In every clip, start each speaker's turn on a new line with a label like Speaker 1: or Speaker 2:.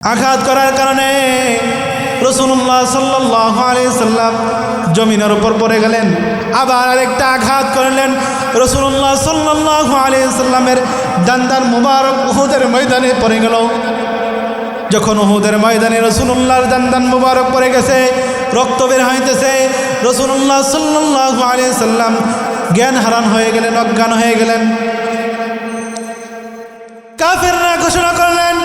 Speaker 1: আঘাত করার কারণে রাসূলুল্লাহ সাল্লাল্লাহু আলাইহি সাল্লাম জমিনের উপর পড়ে গেলেন। আবার আরেকটা আঘাত করলেন। রাসূলুল্লাহ সাল্লাল্লাহু আলাইহি সাল্লামের দান্দার মুবারক উহুদের ময়দানে পড়ে গেল। যখন উহুদের ময়দানে রাসূলুল্লাহর দান্দান মুবারক পড়ে গেছে, রক্ত বের হইতেছে, রাসূলুল্লাহ সাল্লাল্লাহু আলাইহি সাল্লাম জ্ঞান হারান হয়ে গেলেন, অজ্ঞান হয়ে গেলেন। কাফেররা ঘোষণা করলেন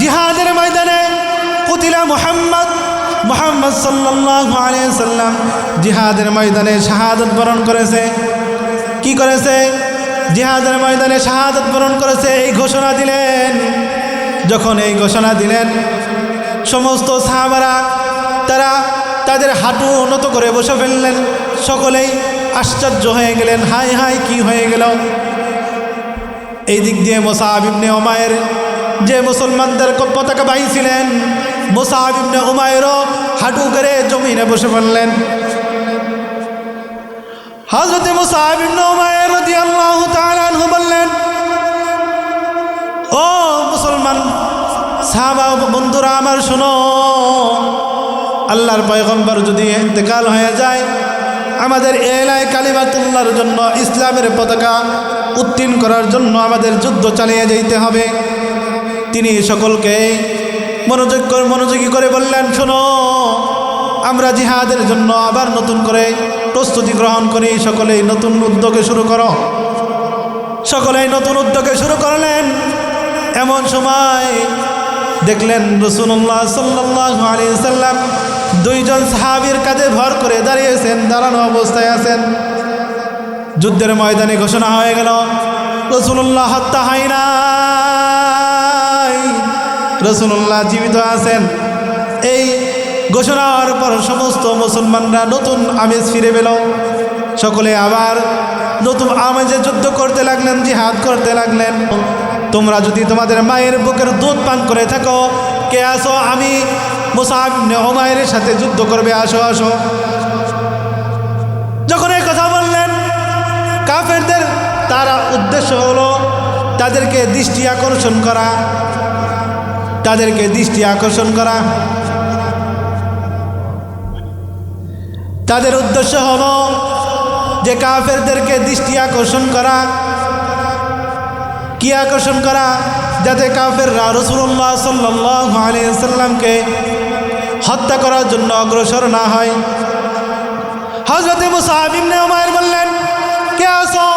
Speaker 1: জিহাদের ময়দানে কুতিলা মুহাম্মদ সাল্লাল্লাহু আলাইহি সাল্লাম জিহাদের ময়দানে শাহাদাত বরণ করেছে। কি করেছে? জিহাদের ময়দানে শাহাদাত বরণ করেছে, এই ঘোষণা দিলেন। যখন এই ঘোষণা দিলেন, সমস্ত সাহাবারা তারা তাদের হাঁটু নত করে বসে ফেললেন। সকলেই আশ্চর্য হয়ে গেলেন, হাই হাই কি হয়ে গেল। এই দিক দিয়ে মুসআব ইবনে উমাইর, যে মুসলমানদের পতাকা বাহী ছিলেন, মুসআব ইবনে উমাইরও হাঁটু করে জমিনে বসে পড়লেন। হযরত মুসআব ইবনে উমাইর রাদিয়াল্লাহু তাআলা আনহু বললেন, ও মুসলমান সাহাবা বন্ধুরা আমার, শোনো, আল্লাহর পয়গম্বর যদি ইন্তেকাল হয়ে যায়, আমাদের এলাকায় কালিমাতুল্লাহর জন্য, ইসলামের পতাকা উত্তীর্ণ করার জন্য আমাদের যুদ্ধ চালিয়ে যেতে হবে। তিনি সকলকে মনোযোগী করে বললেন, শোনো, আমরা জিহাদের জন্য আবার নতুন করে প্রস্তুতি গ্রহণ করি, সকলেই নতুন উদ্যোগে শুরু করো। সকলেই নতুন উদ্যোগে শুরু করলেন। এমন সময় দেখলেন রাসূলুল্লাহ সাল্লাল্লাহু আলাইহি সাল্লাম দুইজন সাহাবীর কাঁধে ভর করে দাঁড়িয়েছেন, দাঁড়ানো অবস্থায় আছেন। যুদ্ধের ময়দানে ঘোষণা হয়ে গেল রাসূলুল্লাহ হত্যা হয় নাই, রাসূলুল্লাহ জীবিত আছেন। এই ঘোষণা হওয়ার পর সমস্ত মুসলমানরা নতুন আমেজ ফিরে পেল। সকলে আবার নতুন আমেজে যুদ্ধ করতে লাগলেন, জিহাদ করতে লাগলেন। তোমরা যদি তোমাদের মায়ের বুকের দুধ পান করে থাকো, কে আসো, আমি মুসআব ইবনে উমাইরের সাথে যুদ্ধ করবে, আসো আসো। যখন এই কথা বললেন, কাফেরদের তারা উদ্দেশ্য হলো তাদেরকে দৃষ্টি আকর্ষণ করা, তাদেরকে দৃষ্টি আকর্ষণ করা। তাদের উদ্দেশ্য হলো যে কাফেরদেরকে দৃষ্টি আকর্ষণ করা। কি আকর্ষণ করা? যাতে কাফেররা রাসূলুল্লাহ সাল্লাল্লাহু আলাইহি সাল্লামকে হত্যা করার জন্য অগ্রসর না হয়। হযরত মুসআব ইবনে উমাইর বললেন, কে আসো,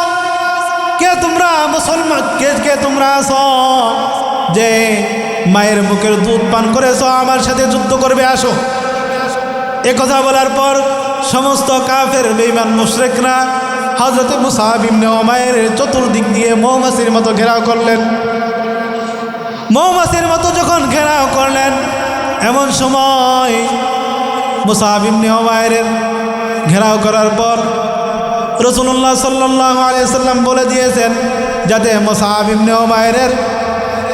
Speaker 1: কে তোমরা মুসলমান, কে তোমরা আসো যে মায়ের বুকের দুধ পান করেছো, আমার সাথে যুদ্ধ করবে, আসো। এ কথা বলার পর সমস্ত কাফের বেঈমান মুশরিকরা হযরত মুসআব ইবনে উমাইরের চতুর্দিক দিয়ে মৌমাছির মতো ঘেরাও করলেন। মৌমাছির মতো যখন ঘেরাও করলেন, এমন সময় মুসআব ইবনে উমাইরের ঘেরাও করার পর রাসূলুল্লাহ সাল্লাল্লাহু আলাইহি সাল্লাম বলে দিয়েছেন যাতে মুসআব ইবনে উমাইরের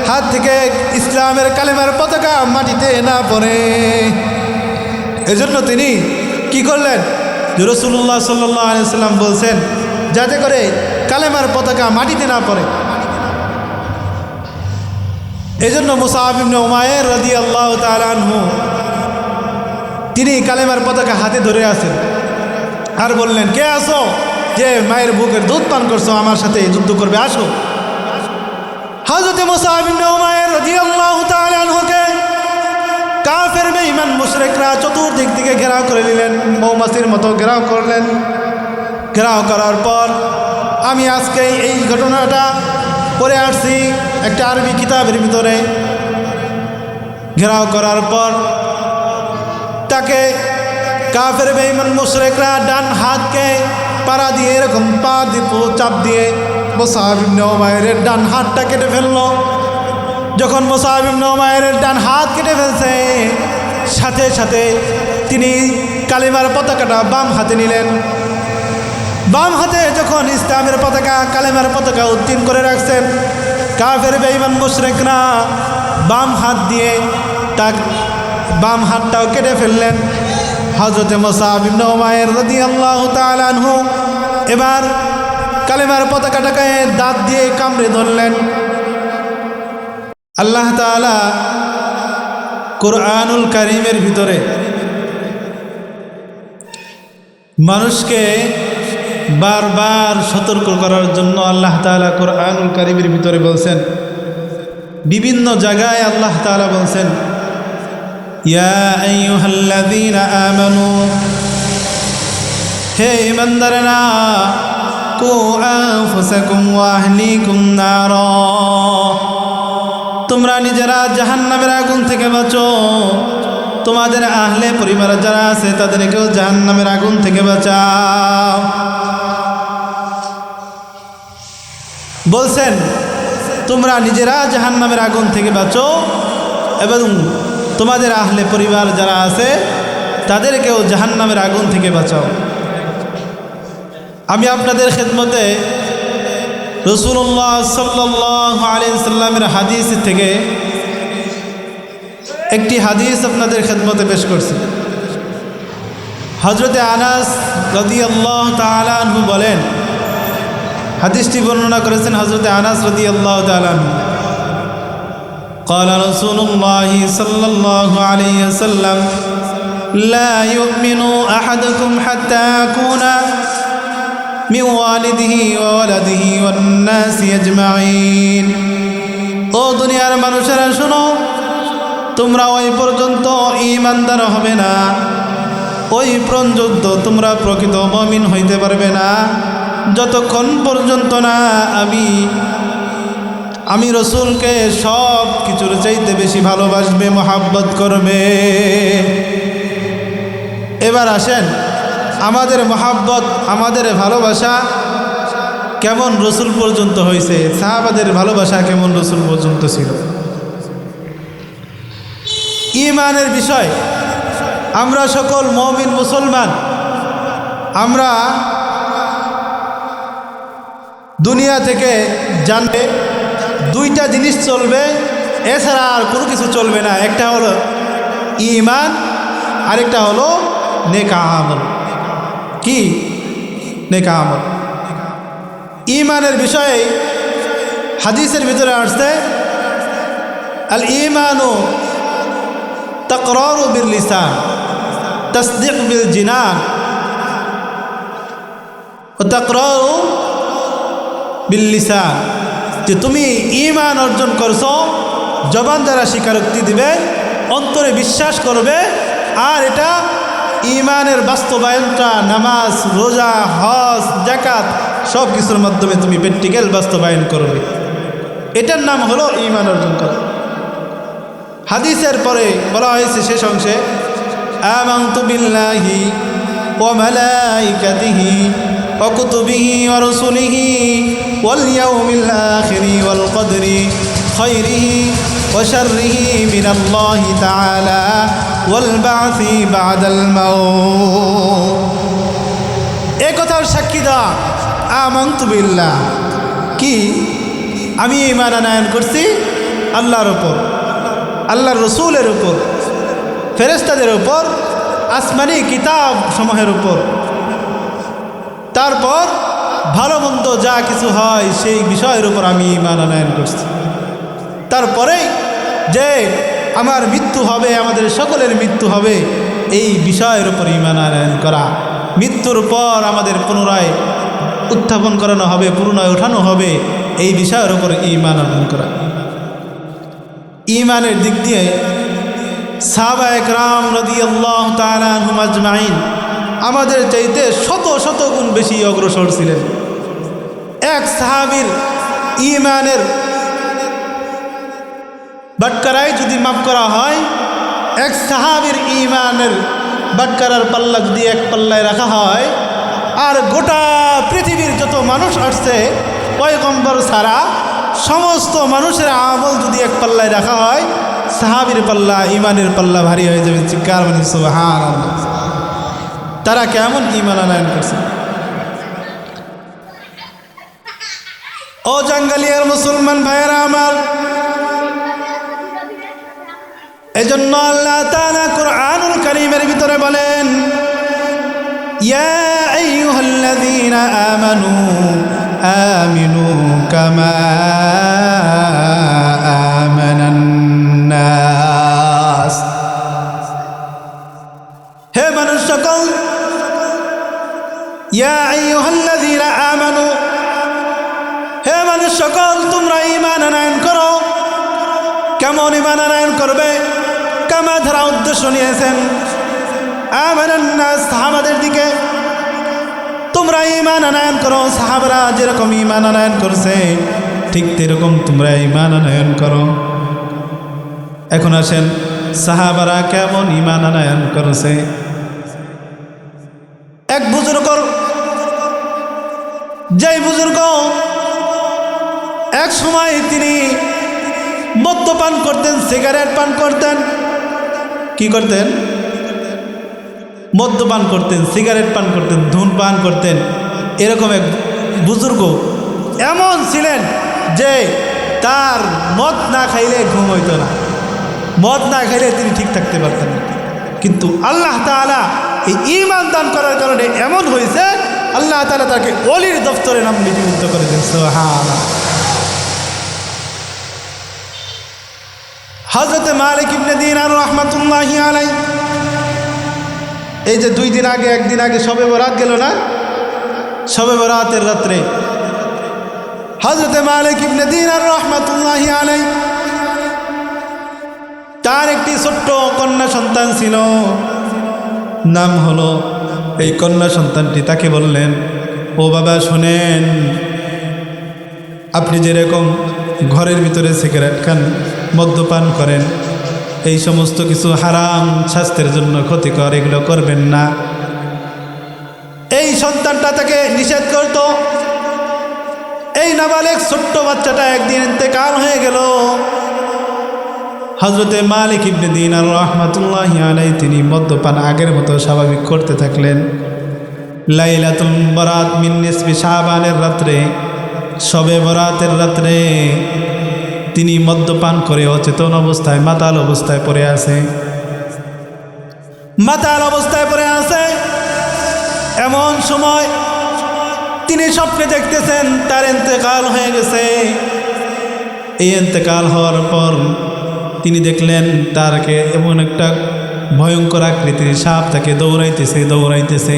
Speaker 1: হাত থেকে ইসলামের কালেমার পতাকা মাটিতে না পড়ে। এজন্য তিনি কি করলেন? রাসূলুল্লাহ সাল্লাল্লাহু আলাইহি সাল্লাম বলছেন যাতে করে কালেমার পতাকা মাটিতে না পড়ে। এজন্য মুসআব ইবনে উমাইর রাদিয়াল্লাহু তাআলা আনহু তিনি কালেমার পতাকা হাতে ধরে আছেন আর বললেন, কে আসো যে মায়ের বুকের দুধ পান করছো, আমার সাথে যুদ্ধ করবে, আসো। হযরত মুসআব ইবনে উমাইর রাদিয়াল্লাহু তাআলা আনহুকে কাফের বেঈমান মুশরিকরা চতুর্দিক থেকে ঘেরাও করে নিলেন, মৌমাছির মতো ঘেরাও করলেন। ঘেরাও করার পর আমি আজকে এই ঘটনাটা পড়ে আসছি একটা আরবি কিতাবের ভিতরে। ঘেরাও করার পর তাকে কাফের বেঈমান মুশরিকরা ডান হাতকে পাড়া দিয়ে এরকম পা দিয়ে চাপ দিয়ে মুসআব ইবনে উমাইরের ডান হাতটা কেটে ফেললো। যখন মুসআব ইবনে উমাইরের ডান হাত কেটে ফেলছে, সাথে সাথে তিনি কালেমার পতাকাটা বাম হাতে নিলেন। বাম হাতে যখন ইসলামের পতাকা, কালেমার পতাকা উত্তীর্ণ করে রাখছেন, কাফের বেঈমান মুশরিকরা বাম হাত দিয়ে তার বাম হাতটাও কেটে ফেললেন। হযরত মুসআব ইবনে উমাইর রাদিয়াল্লাহু তাআলা আনহু এবার কালেমার পতাকাটাকে দাঁত দিয়ে কামড়ে ধরলেন। আল্লাহ তাআলা কুরআনুল কারীমের ভিতরে মানুষকে বারবার সতর্ক করার জন্য আল্লাহ তাআলা কুরআনুল কারীমের ভিতরে বলছেন, বিভিন্ন জায়গায় আল্লাহ তাআলা বলছেন, ইয়া আইয়ুহাল্লাযীনা আমানু, হে ঈমানদারেরা, কু আনফুসাকুম ওয়া আহলিকুম নারা, তোমরা নিজেরা জাহান্নামের আগুন থেকে বাঁচো, তোমাদের আহলে পরিবার যারা আছে তাদেরকেও জাহান্নামের আগুন থেকে বাঁচাও। বলছেন তোমরা নিজেরা জাহান্নামের আগুন থেকে বাঁচো এবং তোমাদের আহলে পরিবার যারা আছে তাদেরকেও জাহান্নামের আগুন থেকে বাঁচাও। আমি আপনাদের খেদমতে রাসূলুল্লাহ সাল্লাল্লাহু আলাইহি সাল্লামের হাদিস থেকে একটি হাদিস আপনাদের খেদমতে পেশ করছি। হযরতে আনাস রাদিয়াল্লাহু তাআলা আনহু বলেন, হাদিসটি বর্ণনা করেছেন হযরতে আনাস রাদিয়াল্লাহু তাআলা আনহু, قال رسول الله صلى الله عليه وسلم لا يؤمن أحدكم حتى يكون من والده وولده والناس أجمعين। ও দুনিয়ার মানুষেরা শোনো, তোমরা ওই পর্যন্ত ঈমানদার হবে না, ওই পর্যন্ত তোমরা প্রকৃত মুমিন হইতে পারবে না যতক্ষণ পর্যন্ত না আমি রসুলকে সব কিছুর চাইতে বেশি ভালোবাসবে, মহাব্বত করবে। এবার আসেন, আমাদের মহাব্বত, আমাদের ভালোবাসা কেমন রসুল পর্যন্ত হয়েছে, সাহাবাদের ভালোবাসা কেমন রসুল পর্যন্ত ছিল। ঈমানের বিষয় আমরা সকল মুমিন মুসলমান, আমরা দুনিয়া থেকে জানবে দুইটা জিনিস চলবে, এছাড়া আর কোনো কিছু চলবে না। একটা হলো ঈমান, আরেকটা হলো নেক আমল। কি? নেক আমল। ঈমানের বিষয়ে হাদিসের ভিতরে আসছে, আল ঈমানু তাকরারু বিল লিসান তাসদীক বিল জিনান ওয়া তাকরারু বিল লিসান। যে তুমি ঈমান অর্জন করছো, জবান দ্বারা স্বীকারোক্তি দিবে, অন্তরে বিশ্বাস করবে, আর এটা ঈমানের বাস্তবায়নটা নামাজ, রোজা, হজ, যাকাত সব কিছুর মাধ্যমে তুমি প্র্যাকটিক্যাল বাস্তবায়ন করবে। এটার নাম হলো ঈমান অর্জন করা। হাদিসের পরে বলা হয়েছে শেষ অংশে, আমানতু বিল্লাহি ওয়া মালাইকাতিহি ওয়া কুতুবিহি ওয়া রাসূলিহি ওয়াল ইয়াউমিল আখিরি ওয়াল কদরি খায়রিহি ওয়া শাররিহি মিনাল্লাহি তাআলা ওয়াল বা'সি বা'দাল মাউত। এই কথার সাক্ষী দেওয়া আমানতু বিল্লাহ, কি? আমি ঈমান আনয়ন করছি আল্লাহর উপর, আল্লাহর রসুলের উপর, ফেরেশতাদের উপর, আসমানি কিতাব সমূহের উপর। তারপর ভালো মন্দ যা কিছু হয় সেই বিষয়ের উপর আমি ঈমান আনয়ন করছি। তারপরে যে আমার মৃত্যু হবে, আমাদের সকলের মৃত্যু হবে, এই বিষয়ের উপর ঈমান আনয়ন করা। মৃত্যুর পর আমাদের পুনরায় উত্থাপন করানো হবে, পুনরায় ওঠানো হবে, এই বিষয়ের উপর ঈমান আনয়ন করা। ঈমানের দিক দিয়ে সাহাবায়ে কেরাম রাদিয়াল্লাহু তাআলা আনহুম আজমাইন আমাদের চাইতে শত শত গুণ বেশি অগ্রসর ছিলেন। এক সাহাবীর ঈমানের বাটকারাই যদি মাপ করা হয়, এক সাহাবীর ঈমানের বাটকারার পাল্লা যদি এক পাল্লায় রাখা হয়, আর গোটা পৃথিবীর যত মানুষ আসছে পয়গম্বর ছাড়া সমস্ত মানুষের আমল যদি এক পাল্লায় রাখা হয়, সাহাবীর পাল্লা, ঈমানের পাল্লা ভারী হয়ে যাবে। চিৎকার মানে সুবহানাল্লাহ। তারা কেমন ঈমান আনয়ন করছে। ও জাঙ্গালিয়ার মুসলমান ভাইয়েরা আমার, এজন্য আল্লাহ তাআলা কুরআনুল কারীমের ভিতরে বলেন, ইয়া আইয়ুহাল্লাযীনা আমানু আমিনু কামা আমানান নাস। ইয়া আইয়ুহাল্লাযীনা আমানু, হে মানুষ সকল তোমরা ঈমান আনয়ন করো। কেমন ঈমান আনয়ন করবে? কামা ধারা উদ্দেশ্য নিয়েছেন আমানান নাস, সাহাবাদের দিকে তোমরা ঈমান আনয়ন করো। সাহাবারা যেরকম ঈমান আনয়ন করছে ঠিক তেরকম তোমরা ঈমান আনয়ন করো। এখন আসেন সাহাবারা কেমন ঈমান আনয়ন করেছে। এক বুজুর্গ, যেই বুজুর্গ এক সময় তিনি মদ্যপান করতেন, সিগারেট পান করতেন। কি করতেন? মদ্যপান করতেন, সিগারেট পান করতেন, ধূমপান করতেন। এরকম এক বুজুর্গ এমন ছিলেন যে তার মদ না খাইলে ঘুম হইত না, মদ না খাইলে তিনি ঠিক থাকতে পারতেন না। কিন্তু আল্লাহ তাআলা এই ঈমান দান করার কারণে এমন হয়েছে, আল্লাহ তাআলা তাকে ওলির দফতরে নাম লিপিবদ্ধ করে দেন। সুবহানাল্লাহ। হযরত মালিক ইবনে দিনার রাহমাতুল্লাহি আলাইহি, এই যে একদিন আগে শবে বরাত গেল না, শবে বরাতের রাত্রে হযরত মালিক ইবনে দিনার রাহমাতুল্লাহি আলাইহি তার একটি ছোট্ট কন্যা সন্তান ছিল, নাম হলো, এই কন্যা সন্তানটি তাকে বললেন, ও বাবা শোনেন, আপনি যেরকম ঘরের ভিতরে সিগারেট খান, মদ্যপান করেন, এই সমস্ত কিছু হারাম, স্বাস্থ্যের জন্য ক্ষতিকর, এগুলো করবেন না। এই সন্তানটা তাকে নিষেধ করত। এই নাবালেগ ছোট্ট বাচ্চাটা একদিন ইন্তেকাল হয়ে গেল। হযরতে মালিক ইবনে দিনার রাহমাতুল্লাহি আলাইহি তিনি মদ্যপান আগের মতো স্বাভাবিক করতে থাকলেন। লাইলাতুল বরাত মিন নিসফি শাবানের রাত্রে, শবে বরাতের রাত্রে তিনি মদ্যপান করে অচেতন অবস্থায়, মাতাল অবস্থায় পড়ে আছে। মাতাল অবস্থায় পড়ে আছে এমন সময় তিনি স্বপ্নে দেখতেছেন তার ইন্তেকাল হয়ে গেছে। এই ইন্তেকাল হওয়ার পর তিনি দেখলেন তারকে এমন একটা ভয়ঙ্কর আকৃতির সাপ তাকে দৌড়াইতেছে।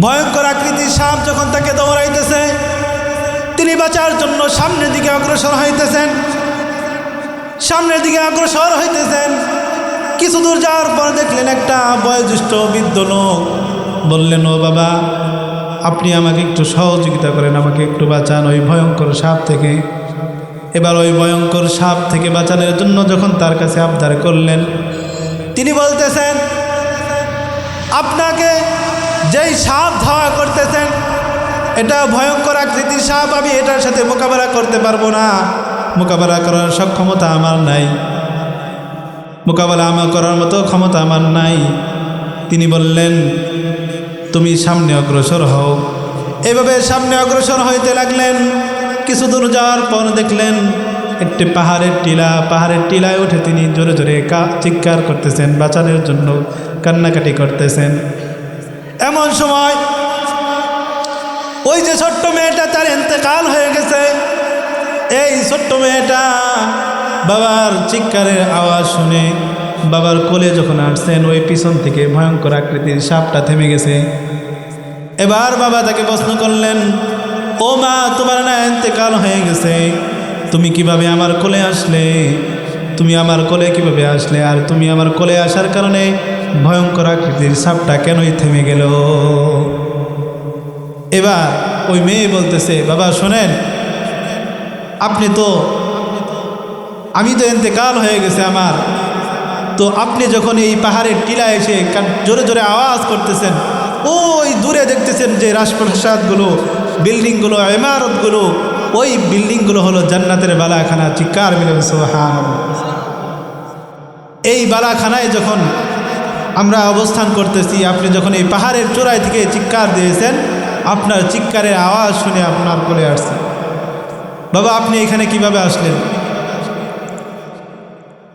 Speaker 1: ভয়ঙ্কর আকৃতির সাপ যখন তাকে দৌড়াইতেছে, তিনি বাঁচার জন্য সামনের দিকে অগ্রসর হইতেছেন। কিছু দূর যাওয়ার পর দেখলেন একটা বয়োজ্যেষ্ঠ বৃদ্ধ লোক। বললেন, ও বাবা, আপনি আমাকে একটু সহযোগিতা করেন, আমাকে একটু বাঁচান ওই ভয়ঙ্কর সাপ থেকে। এবার ওই ভয়ঙ্কর সাপ থেকে বাঁচানোর জন্য যখন তার কাছে আবদার করলেন, তিনি বলতেছেন, আপনাকে যেই সাপ ধাওয়া করতেছেন এটা ভয়ঙ্কর আকৃতির সাপ, আমি এটার সাথে মোকাবেলা করতে পারবো না, মোকাবেলা করার সক্ষমতা আমার নাই, মোকাবেলা করার মতো ক্ষমতা আমার নাই। তিনি বললেন, তুমি সামনে অগ্রসর হও। এভাবে সামনে অগ্রসর হইতে লাগলেন। কিছু দূর যাওয়ার পর দেখলেন একটি পাহাড়ের টিলায় উঠে তিনি জোরে জোরে চিৎকার করতেছেন, বাঁচানোর জন্য কান্নাকাটি করতেছেন। এমন সময় ওই যে ছোট্ট মেয়েটা, তার ইন্তেকাল হয়ে গেছে, এই ছোট্ট মেয়েটা বাবার চিৎকারের আওয়াজ শুনে বাবার কোলে যখন আসছেন, ওই পিছন থেকে ভয়ঙ্কর আকৃতির সাপটা থেমে গেছে। এবার বাবা তাকে প্রশ্ন করলেন, ও মা, তোমার না ইন্তেকাল হয়ে গেছে, তুমি কিভাবে আমার কোলে আসলে? তুমি আমার কোলে কিভাবে আসলে? আর তুমি আমার কোলে আসার কারণে ভয়ঙ্কর আকৃতির সাপটা কেনই থেমে গেল? এবার ওই মেয়ে বলতেছে, বাবা শোনেন, আমি তো ইন্তেকাল হয়ে গেছে আমার, তো আপনি যখন এই পাহাড়ের টিলা এসে জোরে জোরে আওয়াজ করতেছেন, ওই দূরে দেখতেছেন যে রাজপ্রাসাদগুলো, বিল্ডিংগুলো, ইমারতগুলো, ওই বিল্ডিংগুলো হলো জান্নাতের বালাখানা। চিৎকার মিলে সুবহানাল্লাহ। এই বালাখানায় যখন আমরা অবস্থান করতেছি, আপনি যখন এই পাহাড়ের চূড়ায় থেকে চিৎকার দিয়েছেন, আপনার চিৎকারের আওয়াজ শুনে আপনার কোলে আসছে। বাবা, আপনি এখানে কিভাবে আসলেন?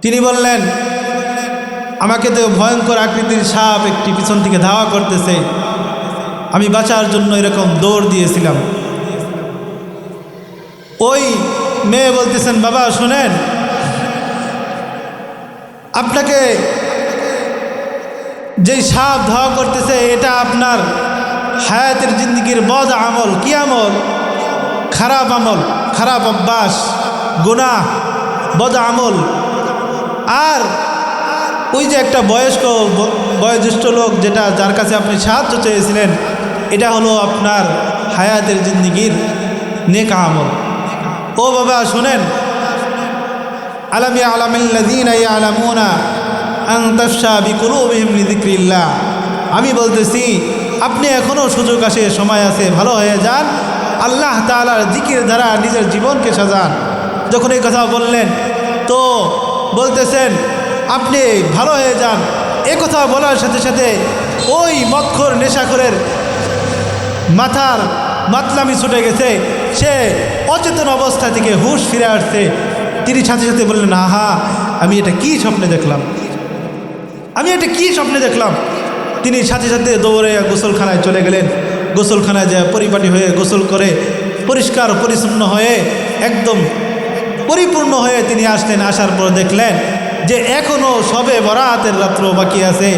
Speaker 1: তিনি বললেন, আমাকে তো ভয়ঙ্কর আকৃতির সাপ একটি পিছন থেকে ধাওয়া করতেছে, আমি বাঁচার জন্য এরকম দৌড় দিয়েছিলাম। ওই মেয়ে বলতেছেন, বাবা শোনেন, আপনাকে যেই সাপ ধাওয়া করতেছে এটা আপনার হায়াতের জিন্দগির বদ আমল, কি আমল? খারাপ আমল, খারাপ অভ্যাস, গুনাহ, বদ আমল। আর ওই যে একটা বয়োজ্যেষ্ঠ লোক যার কাছে আপনি সাহায্য চেয়েছিলেন, এটা হলো আপনার হায়াতের জিন্দগির নেক আমল। ও বাবা শুনেন, আলাম ইয়ালামিল্লাযীনা ইয়ালামুনা আন তাফশা বিকুলুবিহিম লিযিকরিল্লাহ। আমি বলতেছি আপনি এখনও সুযোগ আছে, সময় আছে, ভালো হয়ে যান, আল্লাহ তাআলার জিকির দ্বারা নিজের জীবনকে সাজান। যখন এই কথা বললেন তো বলতেছেন আপনি ভালো হয়ে যান। এ কথা বলার সাথে সাথে ওই মদখোর নেশাখোরের মাথার মাতলামি ছুটে গেছে, সে অচেতন অবস্থা থেকে হুঁশ ফিরে আসছে। তিনি সাথে সাথে বললেন, আহা, আমি এটা কি স্বপ্নে দেখলাম, আমি এটা কি স্বপ্নে দেখলাম। তিনি সাথে সাথে দৌড়ে গোসলখানায় চলে গেলেন। গোসলখানায় যায় পরিপাটি হয়ে গোসল করে পরিষ্কার পরিচ্ছন্ন হয়ে একদম পরিপূর্ণ হয়ে তিনি আসলেন। আসার পর দেখলেন যে এখনও সবে বরাতের রাত্র বাকি আছে।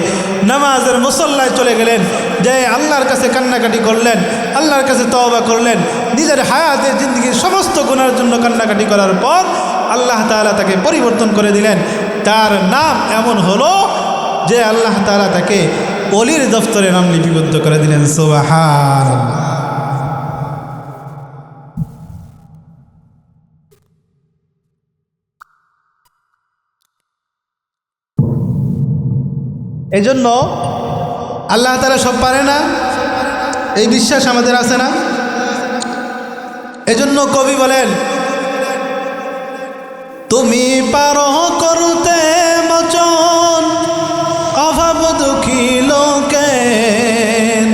Speaker 1: নামাজের মুসল্লায় চলে গেলেন, যে আল্লাহর কাছে কান্নাকাটি করলেন, আল্লাহর কাছে তওবা করলেন। নিজের হায়াতের জিন্দগির সমস্ত গুনার জন্য কান্নাকাটি করার পর আল্লাহ তাআলা তাকে পরিবর্তন করে দিলেন। তার নাম এমন হলো যে আল্লাহ তাআলা তাকে ওলির দফতরে নাম লিপিবদ্ধ করে দিলেন। সুবহানাল্লাহ। এই জন্য আল্লাহ তাআলা সব পারে না, এই বিশ্বাস আমাদের আছে না? এজন্য কবি বলেন, তুমি পারো করতে মোচন অভাব দুঃখী লোকের,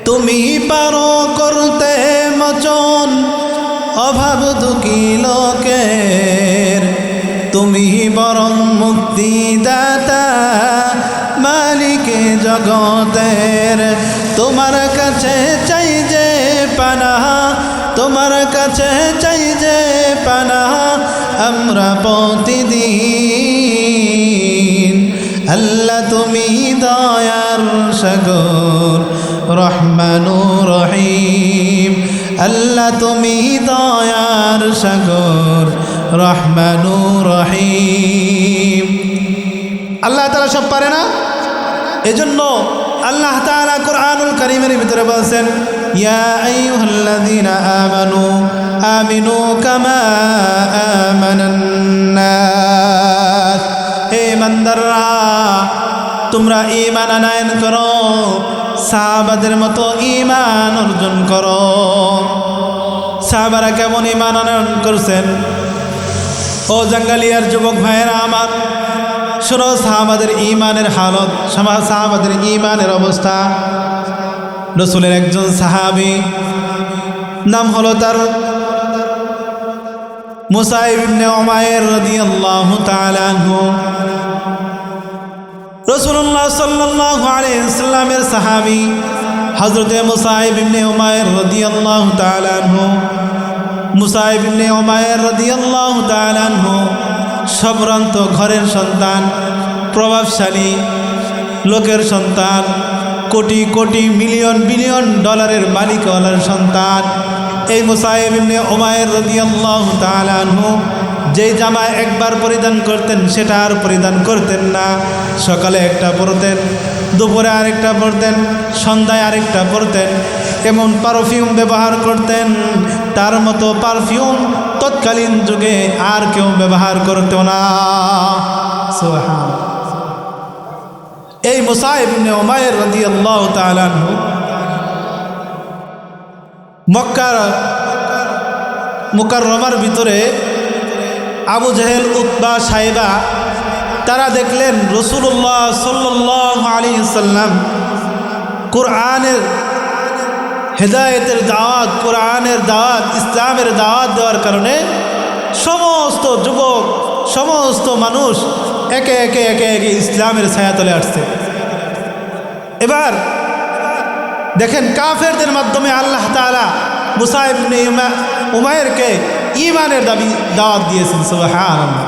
Speaker 1: তুমি পারো করতে মোচন অভাব দুঃখী লোকের, তুমি বরং মুক্তিদাতা মালিকে জগতের। তোমার কাছে চাই যে পানাহা, তোমার কাছে চাই যে পানাহা আমরা প্রতিদিন। আল্লাহ তুমি দয়ার সাগর রহমানুর রহিম, আল্লাহ তুমি দয়ার সাগর রহমানুর রহিম। আল্লাহ তাআলা সব পারে না? এজন্য আল্লাহ তাআলা কুরআনুল কারীমের ভিতরে বলেন, ইয়া আইয়ুহাল্লাযীনা আমানু আমিনু কামা আমানান নাস। হে ইমানদাররা, তোমরা ঈমান আনয়ন করো, সাহাবাদের মতো ঈমান অর্জন করো। সাহাবারা কেমন ঈমান আনয়ন করছেন? ও জাঙ্গালিয়ার যুবক ভাইয়েরা আমার, শোনো সাহাবাদের ঈমানের হালত, সাহাবাদের ঈমানের অবস্থা। রাসূলের একজন সাহাবী, নাম হলো তার মুসাইব ইবনে উমাইর রাদিয়াল্লাহু তাআলা আনহু। রাসূলুল্লাহ সাল্লাল্লাহু আলাইহি ওয়াসাল্লামের সাহাবী হযরতে মুসাইব ইবনে উমাইর রাদিয়াল্লাহু তাআলা আনহু। মুসাইব ইবনে উমাইর রাদিয়াল্লাহু তাআলা আনহু সম্ভ্রান্ত ঘরের সন্তান, প্রভাবশালী লোকের সন্তান, কোটি কোটি মিলিয়ন বিলিয়ন ডলারের মালিকওয়ালার সন্তান। এই মুসাইব ইবনে উমাইর রাদিয়াল্লাহু তাআলা আনহু যেই জামা একবার পরিধান করতেন সেটা আর পরিধান করতেন না। সকালে একটা পরতেন, দুপুরে আরেকটা পরতেন, সন্ধ্যায় আরেকটা পরতেন। এমন পারফিউম ব্যবহার করতেন, তার মতো পারফিউম তৎকালীন যুগে আর কেউ ব্যবহার করত না। সুবহানাল্লাহ। এই মুসাইব ইবনে উমাইর রাদিয়াল্লাহু তাআলা আনহু মক্কার মুকাররমার ভিতরে আবু জেহেল, উতবা, সাইবা তারা দেখলেন রাসূলুল্লাহ সাল্লাল্লাহু আলাইহি ওয়াসাল্লাম কুরআনের হেদায়েতের দাওয়াত, কোরআনের দাওয়াত, ইসলামের দাওয়াত দেওয়ার কারণে সমস্ত যুবক, সমস্ত মানুষ একে একে একে একে ইসলামের ছায়াতলে আসছে। এবার দেখেন কাফেরদের মাধ্যমে আল্লাহ তাআলা মুসাইব ইবনে উমাইরকে ঈমানের দাওয়াত দিয়েছেন। সুবহানাল্লাহ।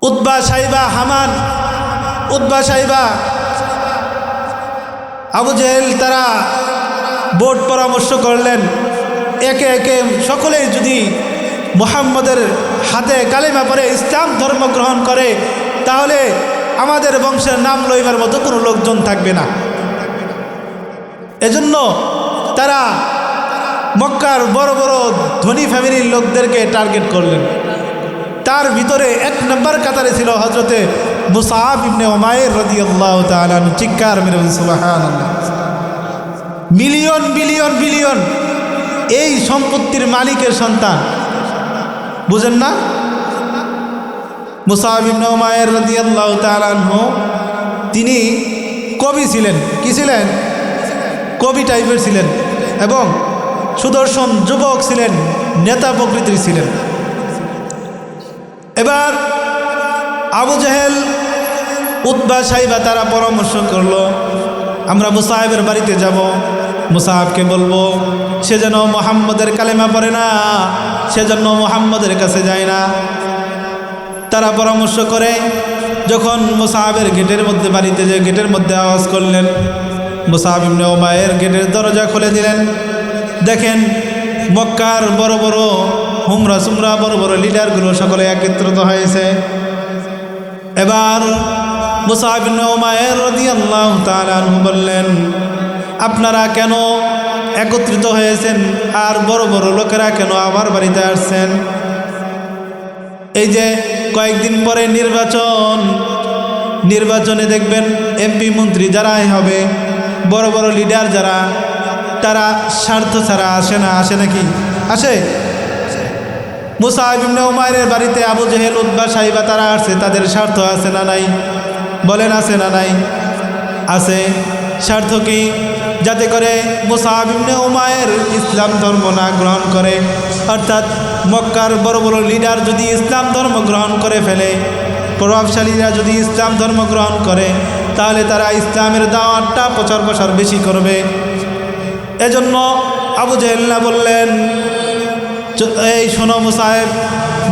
Speaker 1: উতবা, সাইবা, হামান, উতবা, সাইবা আবু জেহেল তারা বোর্ড পরামর্শ করলেন, একে একে সকলেই যদি মুহাম্মদের হাতে কালেমা পড়ে ইসলাম ধর্ম গ্রহণ করে তাহলে আমাদের বংশের নাম লইবার মতো কোনো লোকজন থাকবে না। এজন্য তারা মক্কার বড় বড় ধনী ফ্যামিলির লোকদেরকে টার্গেট করলেন। তার ভিতরে এক নম্বর কাতারে ছিল হজরতে মুসআব ইবনে উমাইর রাদিয়াল্লাহু তাআলা আনহু। চিৎকার মেরে বলুন সুবহানাল্লাহ। মিলিয়ন বিলিয়ন বিলিয়ন এই সম্পত্তির মালিকের সন্তান, বুঝেন না? মুসআব ইবনে উমাইর রাদিয়াল্লাহু তাআলা আনহু তিনি কবি ছিলেন। কি ছিলেন? কবি টাইপের ছিলেন এবং সুদর্শন যুবক ছিলেন, নেতা প্রকৃতির ছিলেন। এবার আবু জেহেল, উতবা, সাইবা তারা পরামর্শ করলো, আমরা মুসাহেবের বাড়িতে যাব, মুসাহাবকে বলবো সে যেন মুহাম্মদের কালেমা পড়ে না, সেজন্য মুহাম্মদের কাছে যায় না। তারা পরামর্শ করে যখন মুসাহাবের গেটের মধ্যে বাড়িতে যে গেটের মধ্যে আওয়াজ করলেন, মুসআব ইবনে উমাইর গেটের দরজা খুলে দিলেন। দেখেন মক্কার বড় বড় হুমরা সুমরা বড় বড় লিডারগুলো সকলে একত্রিত হয়েছে। এবার মুসআব ইবনে উমাইর রাদিয়াল্লাহু তাআলা আনহু বললেন, আপনারা কেন একত্রিত হয়েছেন আর বড় বড় লোকেরা কেন আমার বাড়িতে আসছেন? এই যে কয়েকদিন পরে নির্বাচনে দেখবেন এমপি মন্ত্রী যারাই হবে, বড় বড় লিডার যারা, তারা স্বার্থ ছাড়া আসে না, আসে নাকি? আসে। মুসআব ইবনে উমাইরের বাড়িতে আবু জেহেল, উতবা, সাইবা তারা আসছে, তাদের স্বার্থ আছে না নাই? বলেন আছে না নাই? আছে। স্বার্থ কি? যাতে করে মুসআব ইবনে উমাইর ইসলাম ধর্ম না গ্রহণ করে, অর্থাৎ মক্কার বড় বড় লিডার যদি ইসলাম ধর্ম গ্রহণ করে ফেলে, প্রভাবশালীরা যদি ইসলাম ধর্ম গ্রহণ করে, তাহলে তারা ইসলামের দাওয়াতটা প্রচার প্রসার বেশি করবে। এজন্য আবু জেহেল বললেন, এই শোনো মুসাহেব,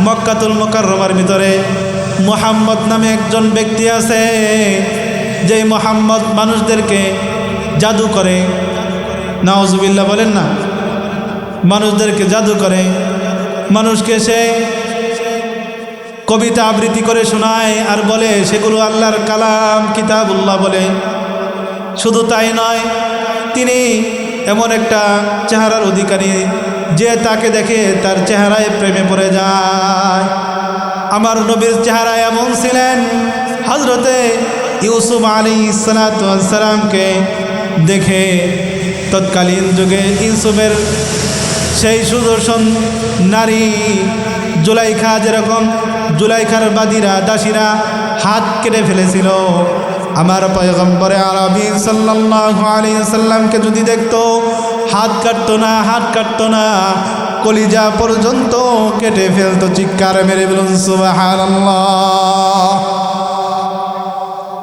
Speaker 1: মক্কাতুল মুকাররমার ভিতরে মুহাম্মদ নামে একজন ব্যক্তি আছে, যেই মুহাম্মদ মানুষদেরকে জাদু করে। নাউজুবিল্লাহ বলেন না? মানুষদেরকে জাদু করে, মানুষকে সে কবিতা আবৃত্তি করে শোনায় আর বলে সেগুলো আল্লাহর কালাম কিতাবুল্লাহ বলে। শুধু তাই নয়, তিনি এমন একটা চেহারার অধিকারী যে তাকে দেখে তার চেহারায় প্রেমে পড়ে যায়। আমার নবীর চেহারা এমন ছিলেন, হযরতে ইউসুফ আলাইহিস সালাতু ওয়াস সালামকে দেখে তৎকালীন যুগে ইউসুফের সেই সুদর্শন নারী জুলাইখা, যেরকম জুলাইখার বাদীরা দাসীরা হাত কেটে ফেলেছিল, আমার পয়গম্বরে আরবি সাল্লাল্লাহু আলাইহি সাল্লামকে যদি দেখতো হাত কাটতো না, কলিজা পর্যন্ত কেটে ফেলতো। চিৎকার মেরে বলুন সুবহানাল্লাহ।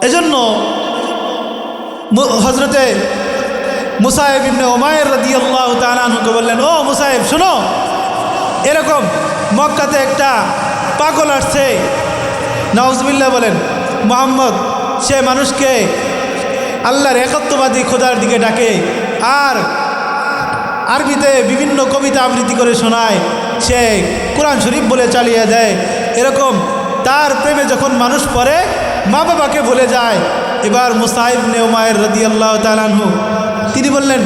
Speaker 1: এজন্য হযরতে মুসাইব ইবনে উমাইর রাদিয়াল্লাহু তাআলা আনহুকে বললেন, ও মুসাইব শোনো, এরকম মক্কাতে একটা পাগল আসছে, নাউজুবিল্লাহ বলেন, মুহাম্মদ সে মানুষকে আল্লাহর একত্ববাদী খোদার দিকে ডাকে আর আরবিতে বিভিন্ন কবিতা আবৃত্তি করে শোনায়, সে কোরআন শরীফ বলে চালিয়ে দেয়। এরকম তার প্রেমে যখন মানুষ পড়ে মা বাবাকে ভুলে যায়। এবার মুসাইব ইবনে উমাইর রাদিয়াল্লাহু তাআলা আনহু তিনি বললেন,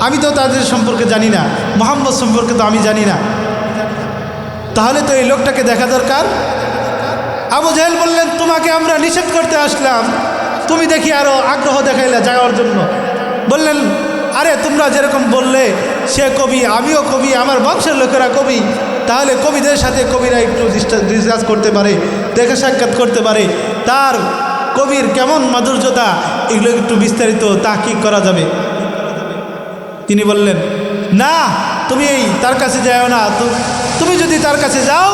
Speaker 1: আমি তো তাদের সম্পর্কে জানি না, মুহাম্মদ সম্পর্কে তো আমি জানি না, তাহলে তো এই লোকটাকে দেখা দরকার। আবু জেহেল বললেন, তোমাকে আমরা নিষেধ করতে আসলাম, তুমি দেখি আরো আগ্রহ দেখাইলে যাওয়ার জন্য। বললেন, আরে তোমরা যেরকম বললে সে কবি, আমিও কবি, আমার বংশের লোকেরা কবি, তাহলে কবিদের সাথে কবিরা একটু ডিসকাস করতে পারে, দেখা সাক্ষাৎ করতে পারে, তার কবির কেমন মাধুর্যতা এগুলো একটু বিস্তারিত তাহকিক করা যাবে। তিনি বললেন, না তুমি তার কাছে যাও না, তুমি যদি তার কাছে যাও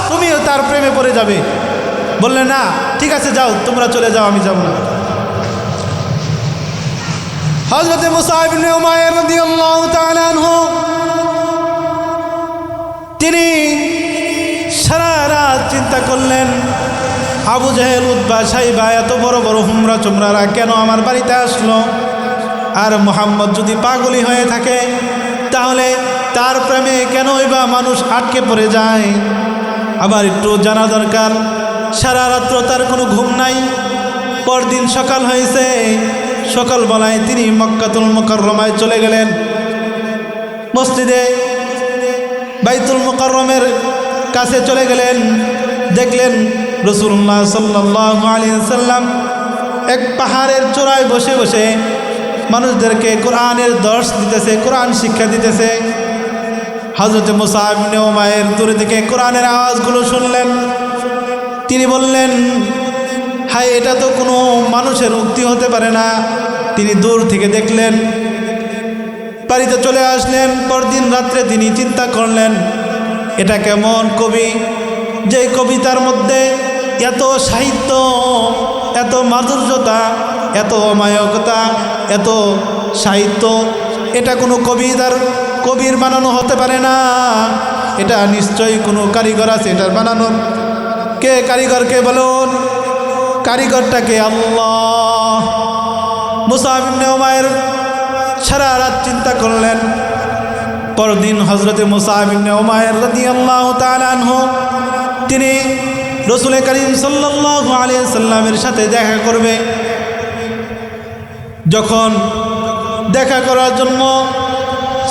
Speaker 1: তুমিও তার প্রেমে পড়ে যাবে। বললেন, না ঠিক আছে যাও, তোমরা চলে যাও, আমি যাব না। হযরতে মুসাইব ইবনে উমাইর রাদিয়াল্লাহু তাআলা আনহু তিনি সারা রাত চিন্তা করলেন, আবু জেহেল, উতবা, সাইবা এত বড় বড় হুমরা চুমরারা কেন আমার বাড়িতে আসলো? আর মুহাম্মদ যদি পাগলি হয়ে থাকে তাহলে তার প্রেমে কেনই বা মানুষ আটকে পড়ে যায়। আবার একটু জানা দরকার, সারা রাত্র তার কোনো ঘুম নাই। পরদিন সকাল হয়েছে, সকালবেলায় তিনি মক্কাতুল মুকাররমায় চলে গেলেন। মসজিদে বাইতুল মুকাররমের কাছে চলে গেলেন, দেখলেন রাসূলুল্লাহ সাল্লাল্লাহু আলাইহি ওয়াসাল্লাম এক পাহাড়ের চূড়ায় বসে বসে মানুষদেরকে কোরআনের দর্শ দিতেছে, কোরআন শিক্ষা দিতেছে। হযরত মুসআব ইবনে উমাইর দূর থেকে কোরআনের আওয়াজগুলো শুনলেন। তিনি বললেন, হায়, এটা তো কোনো মানুষের উক্তি হতে পারে না। তিনি দূর থেকে দেখলেন, বাড়িতে চলে আসলেন। পরদিন রাত্রে তিনি চিন্তা করলেন, এটা কেমন কবি, যে কবিতার মধ্যে এত সাহিত্য, এত মাধুর্যতা, এত অমায়কতা, এত সাহিত্য, এটা কোনো কবির বানানো হতে পারে না। এটা নিশ্চয়ই কোনো কারিগর আছে এটার বানানোর। কে কারিগরকে বলুন? কারিগরটাকে আল্লাহ। মুসআব ইবনে উমাইর সারা রাত চিন্তা করলেন। পরদিন হযরতে মুসআব ইবনে উমাইর রাদিয়াল্লাহু তাআলা আনহু তিনি রাসূল করিম সাল্লাল্লাহু আলাইহি ওয়াসাল্লামের সাথে দেখা করবে। যখন দেখা করার জন্য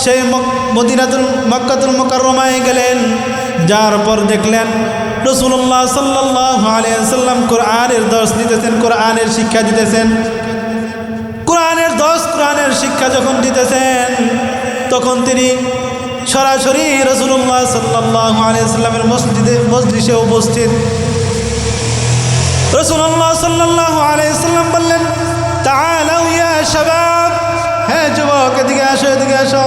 Speaker 1: সেই মক্কাতুল মুকাররমায় গেলেন, যার পর দেখলেন রাসূলুল্লাহ সাল্লাল্লাহু আলাইহি ওয়াসাল্লাম কোরআনের দর্শ দিতেছেন, কোরআনের শিক্ষা দিতেছেন। কোরআনের দর্শ, কোরআনের শিক্ষা যখন দিতেছেন, তখন তিনি সরাসরি রাসূলুল্লাহ সাল্লাল্লাহু আলাইহি ওয়াসাল্লামের মজলিসে উপস্থিত। রাসূলুল্লাহ সাল্লাল্লাহু আলাইহি ওয়াসাল্লাম বললেন, তাআলাউ ইয়া শাবাব, হে যুবক, এদিকে আসো, এদিকে আসো।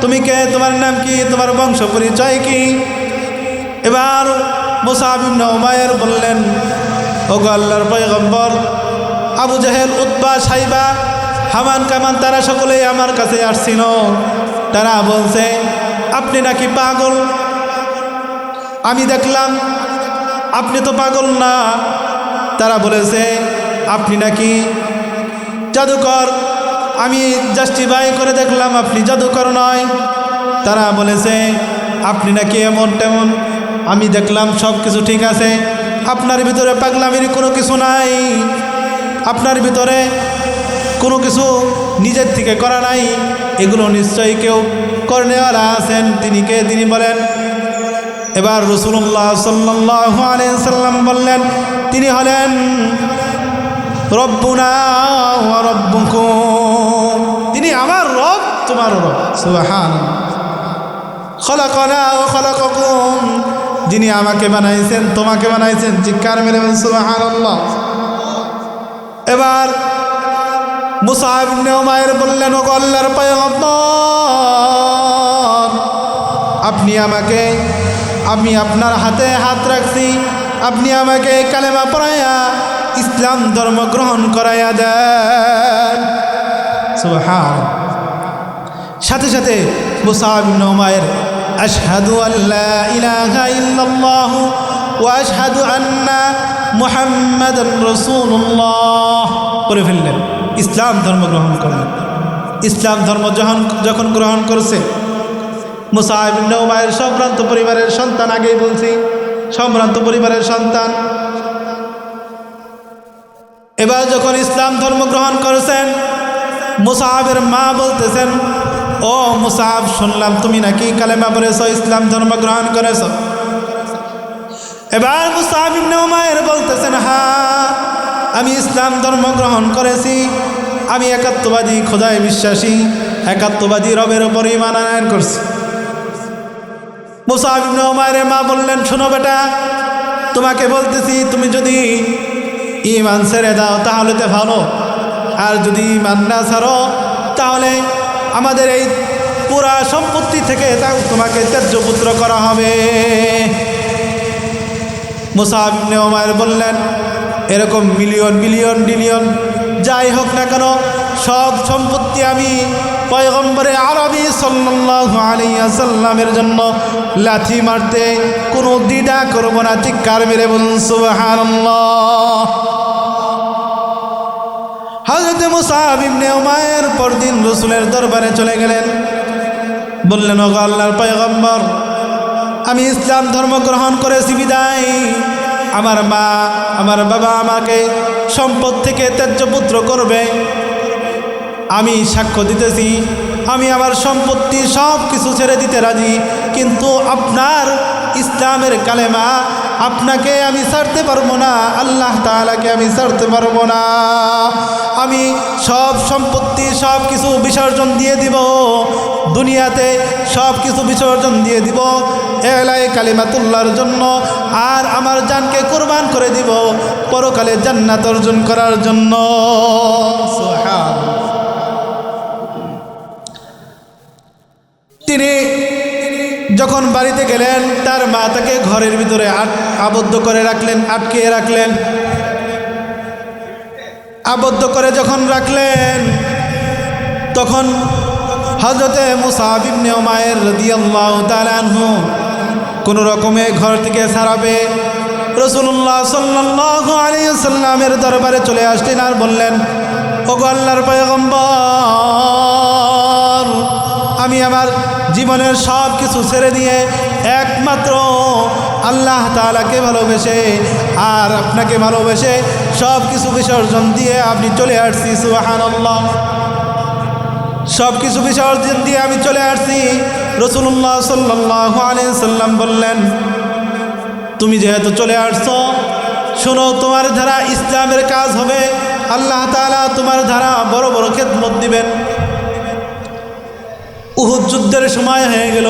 Speaker 1: তুমি কে? তোমার নাম কি? তোমার বংশ পরিচয় কি? এবার মুসআব ইবনে উমাইর বললেন, ওগো আল্লাহর পয়গম্বর, আবু জাহেল, উতবা, সাইবা, হামান, কামান তারা সকলেই আমার কাছে আসছিল। তারা বলছে আপনি নাকি পাগল। আমি দেখলাম আপনি তো পাগল না। তারা বলেছে আপনি নাকি জাদুকর। আমি জাস্টিফাই করে দেখলাম আপনি জাদুকর নয়। তারা বলেছে আপনি নাকি এমন তেমন। আমি দেখলাম সব কিছু ঠিক আছে, আপনার ভিতরে পাগলামির কোনো কিছু নাই, আপনার ভিতরে কোনো কিছু নিজের থেকে করা নাই। এগুলো নিশ্চয়ই কেউ করনেওয়ালা আছেন। তিনি কে? তিনি বলেন। এবার রাসূলুল্লাহ সাল্লাল্লাহু আলাইহি ওয়াসাল্লাম বললেন, তিনি হলেন রব্বুনা ওয়া রব্বুকুম, তিনি আমার রব, তোমার রব। সুবহানাল্লাহ। খলাকানা ওয়া খলাকাকুম, যিনি আমাকে বানাইছেন, তোমাকে বানাইছেন। চিৎকার মেরে বলুন সুবহানাল্লাহ। এবার মুসআব ইবনে উমাইর বললেন, ওগো আল্লাহর পয়গম্বর, আমি আপনার হাতে হাত রাখছি, আপনি আমাকে কালেমা পড়াইয়া ইসলাম ধর্ম গ্রহণ করাইয়া দেন। সুবহানাল্লাহ। সাথে সাথে মুসআব ইবনে উমাইর আশহাদু আল্লা ইলাহা ইল্লাল্লাহু ওয়া আশহাদু আন্না মুহাম্মাদান রাসূলুল্লাহ পড়ে ফেললেন, ইসলাম ধর্ম গ্রহণ করলেন। ইসলাম ধর্ম যখন গ্রহণ করছে, মুসআব ইবনে উমাইর সম্ভ্রান্ত পরিবারের সন্তান, আগেই বলছি সম্ভ্রান্ত পরিবারের সন্তান। এবার যখন ইসলাম ধর্ম গ্রহণ করেছেন, মুসআবের মা বলতেছেন, ও মুসআব, শুনলাম তুমি নাকি কালেমা পড়েছো, ইসলাম ধর্ম গ্রহণ করেছো। এবার মুসআব ইবনে উমাইর বলতেছেন, হ্যাঁ, আমি ইসলাম ধর্ম গ্রহণ করেছি, আমি একাত্মবাদী, খোদায় বিশ্বাসী, একাত্মবাদী রবের উপর ঈমান আনয়ন করছি। মুসআব ইবনে উমাইরের মা বললেন, শোনো বেটা, তোমাকে বলতেছি, তুমি যদি ঈমান ছেড়ে দাও তাহলে তো ভালো, আর যদি ঈমান না ছাড়ো তাহলে আমাদের এই পুরা সম্পত্তি থেকে তোমাকে ত্যায্য পুত্র করা হবে। মুসআব ইবনে উমাইর বললেন, এরকম মিলিয়ন বিলিয়ন ডিলিয়ন যাই হোক না কেন, সব সম্পত্তি আমি পয়গম্বরে আরবি সাল্লাল্লাহু আলাইহি ওয়াসাল্লামের জন্য লাথি মারতে কোনো দ্বিধা করব না। চিৎকার মেরে বলুন সুবহানাল্লাহ। হযরত মুসআব ইবনে উমাইর পরদিন রাসূলের দরবারে চলে গেলেন। বললেন, ওগো আল্লাহর পয়গম্বর, আমি ইসলাম ধর্ম গ্রহণ করেছি বিদায় আমার মা আমার বাবা আমাকে সম্পদ থেকে ত্যায্য পুত্র করবে। আমি সাক্ষ্য দিতেছি আমি আমার সম্পত্তি সব কিছু ছেড়ে দিতে রাজি, কিন্তু আপনার ইসলামের কালেমা আপনাকে আমি ছাড়তে পারবো না, আল্লাহ তাআলাকে আমি ছাড়তে পারবো না। আমি সব সম্পত্তি সব কিছু বিসর্জন দিয়ে দিব, দুনিয়াতে সব কিছু বিসর্জন দিয়ে দিব এলায়ে কালিমাতুল্লাহর জন্য, আর আমার জানকে কুরবান করে দিব পরকালে জান্নাত অর্জন করার জন্য। সুবহানাল্লাহ। তিনি যখন বাড়িতে গেলেন তার মা তাকে ঘরের ভিতরে আবদ্ধ করে রাখলেন, আটকিয়ে রাখলেন। আবদ্ধ করে যখন রাখলেন তখন হযরতে মুসআব ইবনে উমাইর রাদিয়াল্লাহু তাআলা আনহু কোন রকমে ঘর থেকে ছাড়াবে রাসূলুল্লাহ সাল্লাল্লাহু আলাইহি ওয়াসাল্লামের দরবারে চলে আসলেন আর বললেন, ওগো আল্লাহর পয়গম্বর, আমি আমার জীবনের সব কিছু ছেড়ে দিয়ে একমাত্র আল্লাহ তাআলাকে ভালোবেসে আর আপনাকে ভালোবেসে সব কিছু বিসর্জন দিয়ে আপনি চলে আসছি। সুবহানাল্লাহ। সব কিছু বিসর্জন দিয়ে আমি চলে আসছি। রাসূলুল্লাহ সাল্লাল্লাহু আলাইহি ওয়াসাল্লাম বললেন, তুমি যেহেতু চলে আসছো, শোনো, তোমার দ্বারা ইসলামের কাজ হবে, আল্লাহ তাআলা তোমার দ্বারা বড় বড় খেদমত দিবেন। উহুদ যুদ্ধের সময় হয়ে গেল।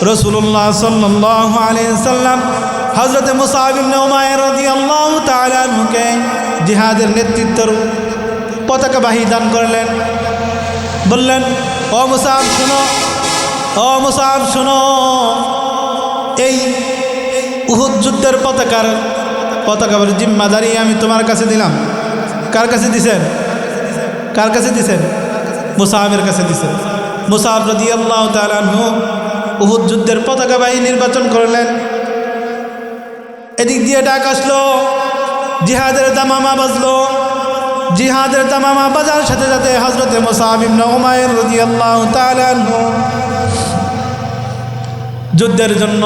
Speaker 1: রাসূলুল্লাহ সাল্লাল্লাহু আলাইহি ওয়াসাল্লাম হযরত মুসআব ইবনে উমাইর রাদিয়াল্লাহু তাআলা আনহুকে জিহাদের নেতৃত্বের পতাকাবাহী দান করলেন। বললেন, ও মুসআব শোনো, ও মুসআব শোনো, এই উহুদ যুদ্ধের পতাকার জিম্মাদারি আমি তোমার কাছে দিলাম। কার কাছে দিছেন? কার কাছে দিছেন? মুসআবের কাছে দিছেন। মুসআব রাদিয়াল্লাহু তাআলা আনহু উহুদ যুদ্ধের পতাকাবাহী নির্বাচন করলেন। এদিক দিয়ে ডাক আসলো, জিহাদের দামামা বাজলো। জিহাদের দামামা বাজার সাথে সাথে হযরতে মুসআব ইবনে উমাইর রাদিয়াল্লাহু তাআলা আনহু যুদ্ধের জন্য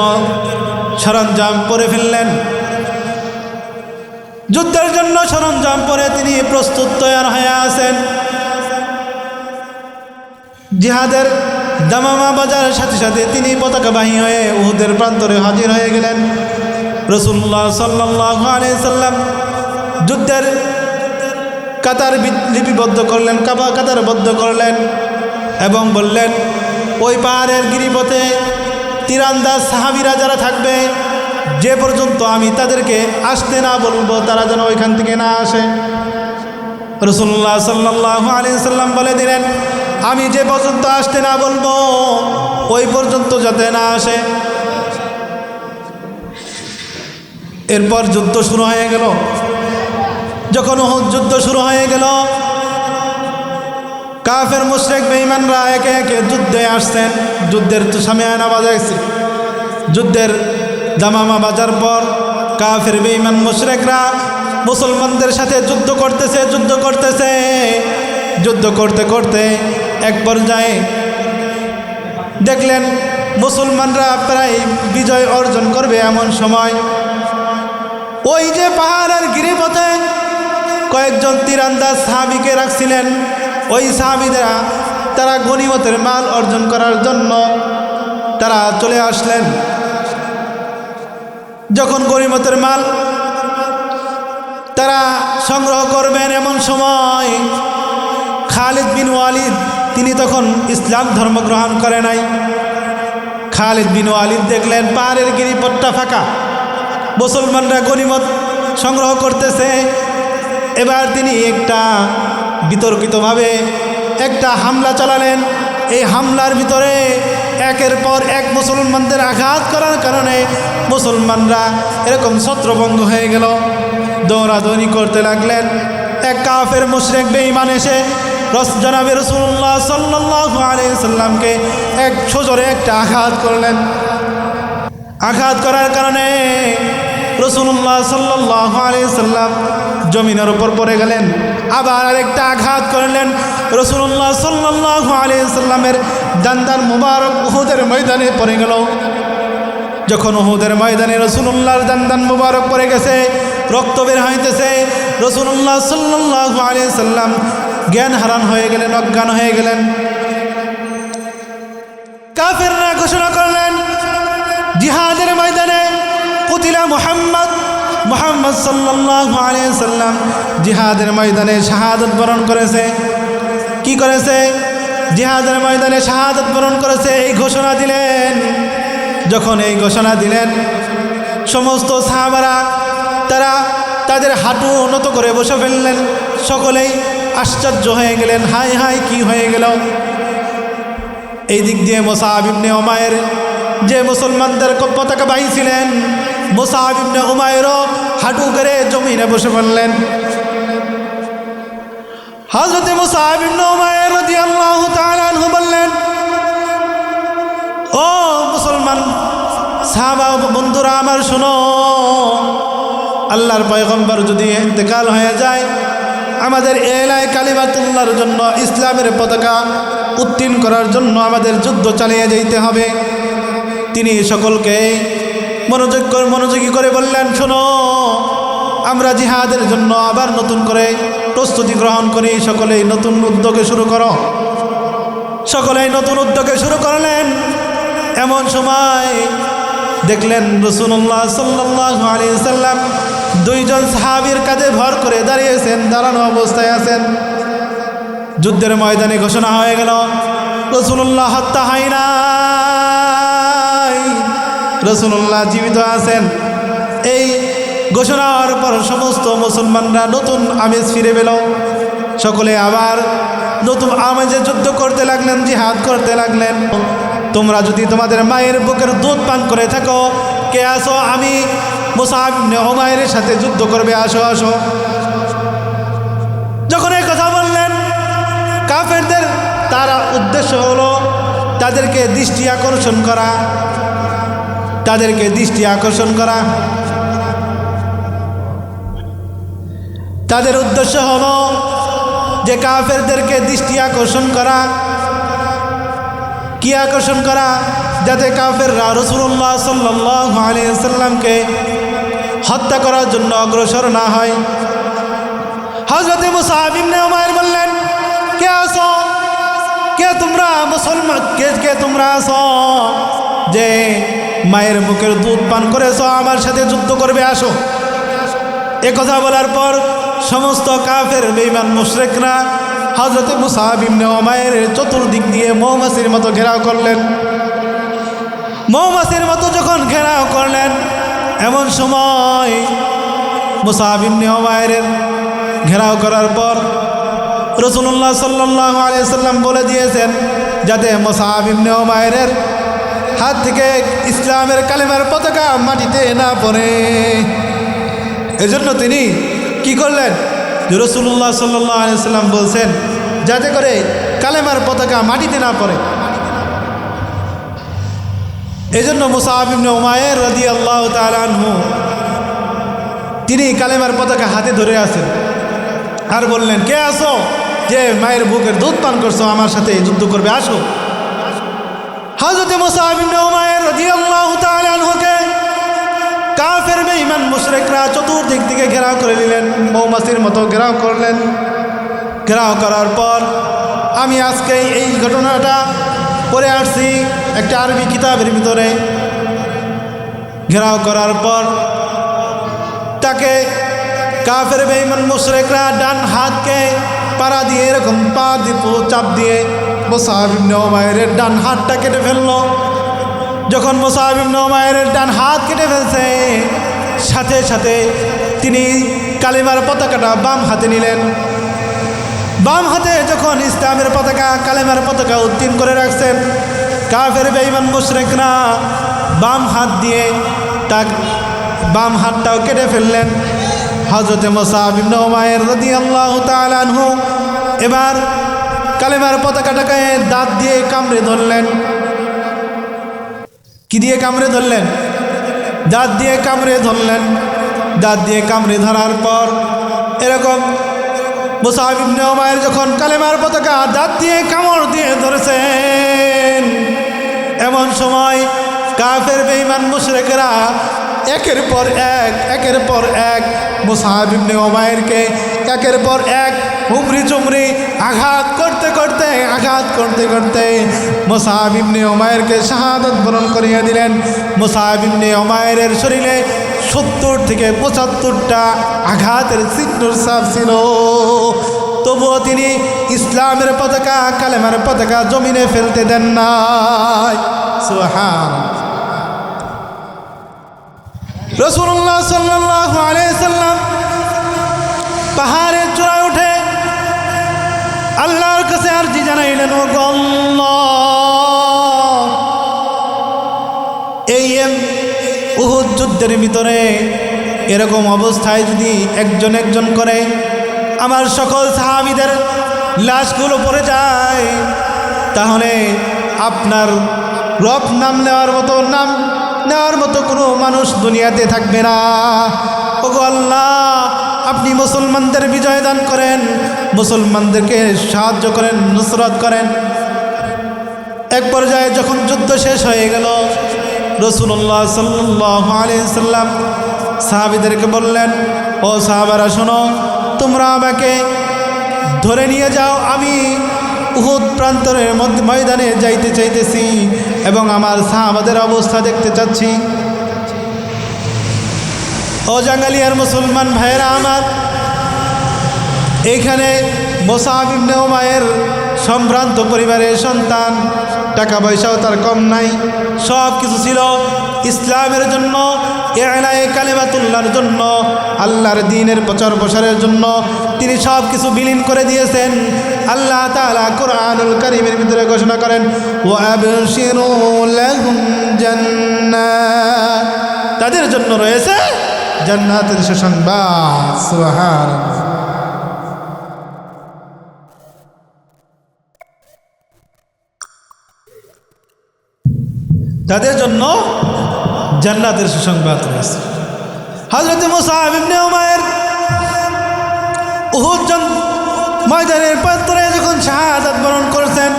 Speaker 1: সরঞ্জাম পরে ফেললেন। যুদ্ধের জন্য সরঞ্জাম পরে তিনি প্রস্তুত তৈয়ার হয়ে আছেন। জিহাদের দামামা বাজারের সাথে সাথে তিনি পতাকাবাহী হয়ে উহুদের প্রান্তরে হাজির হয়ে গেলেন। রাসূলুল্লাহ সাল্লাল্লাহু আলাইহি সাল্লাম যুদ্ধের কাতার লিপিবদ্ধ করলেন, কাতারবদ্ধ করলেন এবং বললেন, ওই পাহাড়ের গিরিপথে তীরন্দাজ সাহাবীরা যারা থাকবে, যে পর্যন্ত আমি তাদেরকে আসতে না বলবো তারা যেন ওইখান থেকে না আসে। রাসূলুল্লাহ সাল্লাল্লাহু আলাইহি সাল্লাম বলে দিলেন, আমি যে পর্যন্ত আসতে না বলবো ওই পর্যন্ত যাতে না আসে। এরপর যুদ্ধ শুরু হয়ে গেল। যখন উহুদ যুদ্ধ শুরু হয়ে গেল, কাফের মুশরিক বেঈমানরা একে একে যুদ্ধে আসছেন। যুদ্ধের তো সামিয়ানা বাজাইছে। যুদ্ধের দামামা বাজার পর কাফের বেঈমান মুশরিকরা মুসলমানদের সাথে যুদ্ধ করতেছে। যুদ্ধ করতে করতে এক পর্যায়ে দেখলেন মুসলমানরা প্রায় বিজয় অর্জন করবে। এমন সময় ওই যে পাহাড়ের গিরিপথে কয়েকজন তীরন্দাজ সাহাবীকে রাখছিলেন, ওই সাহাবীরা তারা গনিমতের মাল অর্জন করার জন্য তারা চলে আসলেন। যখন গনিমতের মাল তারা সংগ্রহ করবেন, এমন সময় খালিদ বিন ওয়ালিদ তিনি তখন ইসলাম ধর্ম গ্রহণ করে নাই। খালিদ বিন ওয়ালিদ দেখলেন পাহাড়ের গিরিপথটা ফাঁকা, মুসলমানরা গনিমত সংগ্রহ করতেছে। এবার তিনি একটা বিতর্কিতভাবে একটা হামলা চালালেন। এই হামলার ভিতরে একের পর এক মুসলমানদের আঘাত করার কারণে মুসলমানরা এরকম ছত্রভঙ্গ হয়ে গেল। দৌড়াদৌড়ি করতে লাগলেন। এক কাফের মুশরিক বেঈমান এসে জনাবে রাসূলুল্লাহ সাল্লাল্লাহু আলাইহি ওয়াসাল্লামকে এক সজোরে একটা আঘাত করলেন। আঘাত করার কারণে রাসূলুল্লাহ সাল্লাল্লাহু আলাইহি সাল্লাম জমিনের উপর পড়ে গেলেন। আবার আরেকটা আঘাত করলেন। রাসূলুল্লাহ সাল্লাল্লাহু আলাইহি সাল্লামের দান্দান মুবারক উহুদের ময়দানে পড়ে গেল। যখন উহুদের ময়দানে রাসূলুল্লাহর দান্দান মুবারক পড়ে গেছে, রক্ত বের হইতেছে, রাসূলুল্লাহ সাল্লাল্লাহু আলাইহি সাল্লাম জ্ঞান হারান হয়ে গেলেন, অজ্ঞান হয়ে গেলেন। কাফেররা ঘোষণা করলেন জিহাদের ময়দানে কুতিলা মুহাম্মদ সাল্লাল্লাহু আলাইহি সাল্লাম জিহাদের ময়দানে শাহাদাত বরণ করেছে। কি করেছে? জিহাদের ময়দানে শাহাদাত বরণ করেছে, এই ঘোষণা দিলেন। যখন এই ঘোষণা দিলেন, সমস্ত সাহাবারা তারা তাদের হাঁটু নত করে বসে ফেললেন। সকলেই আশ্চর্য হয়ে গেলেন, হাই হাই কি হয়ে গেল। এই দিক দিয়ে মুসআব ইবনে উমাইর, যে মুসলমানদের পতাকা বাহী ছিলেন, মুসআব ইবনে উমাইরও হাঁটু করে জমিনে বসে পড়লেন। হযরত মুসআব ইবনে উমাইর রাদিয়াল্লাহু তাআলা আনহু বললেন, ও মুসলমান সাহাবা বন্ধুরা আমার, শোনো, আল্লাহর পয়গম্বর যদি ইন্তেকাল হয়ে যায়, আমাদের এলাকায় কালিমাতুল্লাহর জন্য, ইসলামের পতাকা উত্তীর্ণ করার জন্য আমাদের যুদ্ধ চালিয়ে যেতে হবে। তিনি সকলকে মনোযোগী করে বললেন, শোনো, আমরা জিহাদের জন্য আবার নতুন করে প্রস্তুতি গ্রহণ করি, সকলেই নতুন উদ্যোগে শুরু করো। সকলেই নতুন উদ্যোগে শুরু করলেন। এমন সময় দেখলেন রাসূলুল্লাহ সাল্লাল্লাহু আলাইহি সাল্লাম দুইজন সাহাবীর কাঁধে ভর করে দাঁড়িয়েছেন, দাঁড়ানো অবস্থায় আছেন। যুদ্ধের ময়দানে ঘোষণা হয়ে গেল রাসূলুল্লাহ হত্যা হয় নাই, রাসূলুল্লাহ জীবিত আছেন। এই ঘোষণা হওয়ার পর সমস্ত মুসলমানরা নতুন আমেজ ফিরে পেল। সকলে আবার নতুন আমেজে যুদ্ধ করতে লাগলেন, জিহাদ করতে লাগলেন। তোমরা যদি তোমাদের মায়ের বুকের দুধ পান করে থাকো, কে আসো, আমি মুসআব ইবনে উমাইরের সাথে যুদ্ধ করবে, আসো আসো। যখন এই কথা বললেন, কাফেরদের তারা উদ্দেশ্য হলো তাদেরকে দৃষ্টি আকর্ষণ করা, তাদেরকে দৃষ্টি আকর্ষণ করা। তাদের উদ্দেশ্য হলো যে কাফেরদেরকে দৃষ্টি আকর্ষণ করা। কি আকর্ষণ করা? যাতে কাফেররা রাসূলুল্লাহ সাল্লাল্লাহু আলাইহি সাল্লামকে হত্যা করার জন্য অগ্রসর না হয়। হযরত মুসআব ইবনে উমাইর বললেন, কে আসো, কে তোমরা মুসলমান, কে তোমরা আসো যে মায়ের বুকের দুধ পান করেছো, আমার সাথে যুদ্ধ করবে, আসো। এ কথা বলার পর সমস্ত কাফের বেঈমান মুশরিকরা হযরত মুসআব ইবনে উমাইরের চতুর্দিক দিয়ে মৌমাছির মতো ঘেরাও করলেন। মৌমাছির মতো যখন ঘেরাও করলেন, এমন সময় মুসআব ইবনে উমাইরের ঘেরাও করার পর রাসূলুল্লাহ সাল্লাল্লাহু আলাইহি সাল্লাম বলে দিয়েছেন যাতে মুসআব ইবনে উমাইরের হাত থেকে ইসলামের কালেমার পতাকা মাটিতে না পড়ে। এজন্য তিনি কি করলেন? রাসূলুল্লাহ সাল্লাল্লাহু আলাইহি সাল্লাম বলছেন যাতে করে কালেমার পতাকা মাটিতে না পড়ে। এজন্য মুসআব ইবনে উমাইর রাদিয়াল্লাহু তাআলা আনহু তিনি কালেমার পতাকা হাতে ধরে আছেন আর বললেন, কে আসো যে মায়ের বুকের দুধ পান করছো, আমার সাথে যুদ্ধ করবে, আসো। হযরত মুসআব ইবনে উমাইর রাদিয়াল্লাহু তাআলা আনহুকে কাফের বেঈমান মুশরিকরা চতুর্দিক থেকে ঘেরাও করে নিলেন, মৌমাছির মতো ঘেরাও করলেন। ঘেরাও করার পর আমি আজকে এই ঘটনাটা পড়ে আসছি একটা আরবি কিতাবের ভিতরে। ঘেরাও করার পর তাকে কাফের বেঈমান মুশরিকরা ডান হাতকে পাড়া দিয়ে এরকম পা দিয়ে চাপ দিয়ে মুসআব ইবনে উমাইরের ডান হাতটা কেটে ফেলল। যখন মুসআব ইবনে উমাইরের ডান হাত কেটে ফেলছে, সাথে সাথে তিনি কালেমার পতাকাটা বাম হাতে নিলেন। বাম হাতে যখন ইসলামের পতাকা, কালেমার পতাকা উত্তীর্ণ করে রাখছেন, কাফের বেঈমান মুশরিকরা বাম হাত দিয়ে তার বাম হাতটাও কেটে ফেললেন। হযরত মুসআব ইবনে উমাইর রাদিয়াল্লাহু তাআলা আনহু এবার কালেমার পতাকাটাকে দাঁত দিয়ে কামড়ে ধরলেন। কি দিয়ে কামড়ে ধরলেন? দাঁত দিয়ে কামড়ে ধরলেন। দাঁত দিয়ে কামড়ে ধরার পর এরকম মুসআব ইবনে উমাইর যখন কালেমার পতাকা দাঁত দিয়ে কামড় দিয়ে ধরেছেন, এমন সময় কাফের বেঈমান মুশরিকরা একের পর এক মুসআব ইবনে উমাইরকে একের পর এক হুমড়ি চুমড়ি আঘাত করতে করতে মুসআব ইবনে উমাইরকে শাহাদাত বরণ করিয়ে দিলেন। মুসআব ইবনে উমাইরের শরীরে 70 থেকে 75টা আঘাতের চিহ্নের ছাপ ছিল, তবুও তিনি ইসলামের পতাকা কালেমার পতাকা জমিনে ফেলতে দেন নাই। সুবহানাল্লাহ। রাসূলুল্লাহ সাল্লাল্লাহু আলাইহি সাল্লাম পাহাড়ের চূড়ায় উঠে আল্লাহর কাছে আরজি জানাইলেন, ও আল্লাহ, এই উহুদ যুদ্ধের ভিতরে এরকম অবস্থায় যদি একজন করে আমার সকল সাহাবীদের লাশগুলো পড়ে যায়, তাহলে আপনার রব নাম নেওয়ার মতো কোনো মানুষ দুনিয়াতে থাকবে না। ওগো আল্লাহ, আপনি মুসলমানদের বিজয় দান করেন, মুসলমানদেরকে সাহায্য করেন, নুসরত করেন। এক পর্যায়ে যখন যুদ্ধ শেষ হয়ে গেল, রাসূলুল্লাহ সাল্লাল্লাহু আলাইহি সাল্লাম সাহাবীদেরকে বললেন, ও সাহাবারা শোনো, তোমরা আমাকে ধরে নিয়ে যাও, আমি উহুদ প্রান্তরের ময়দানে যাইতে চাইতেছি এবং আমার সাহাবাদের অবস্থা দেখতে চাচ্ছি। ও জাঙ্গালিয়ার মুসলমান ভাইয়েরা আমার, এইখানে মুসআব ইবনে উমাইর সম্ভ্রান্ত পরিবারের সন্তান, টাকা পয়সাও তার কম নাই, সব কিছু ছিল ইসলামের জন্য, ইলায়ে কালিমাতুল্লাহর জন্য, আল্লাহর দ্বীনের প্রচার প্রসারের জন্য তিনি সব কিছু বিলীন করে দিয়েছেন। আল্লাহ তাআলা কুরআনুল কারীমের ভিতরে ঘোষণা করেন, ওয়া আবশিরু লাহুম জান্নাত, তাদের জন্য রয়েছে জান্নাতের সুসংবাদ। সুবহানাল্লাহ। তাদের জন্য জান্নাতের সুসংবাদ রয়েছে। হযরত মুসআব ইবনে উমাইর উহুদ ময়দানের প্রান্তরে যখন শাহাদাত বরণ করেছেন,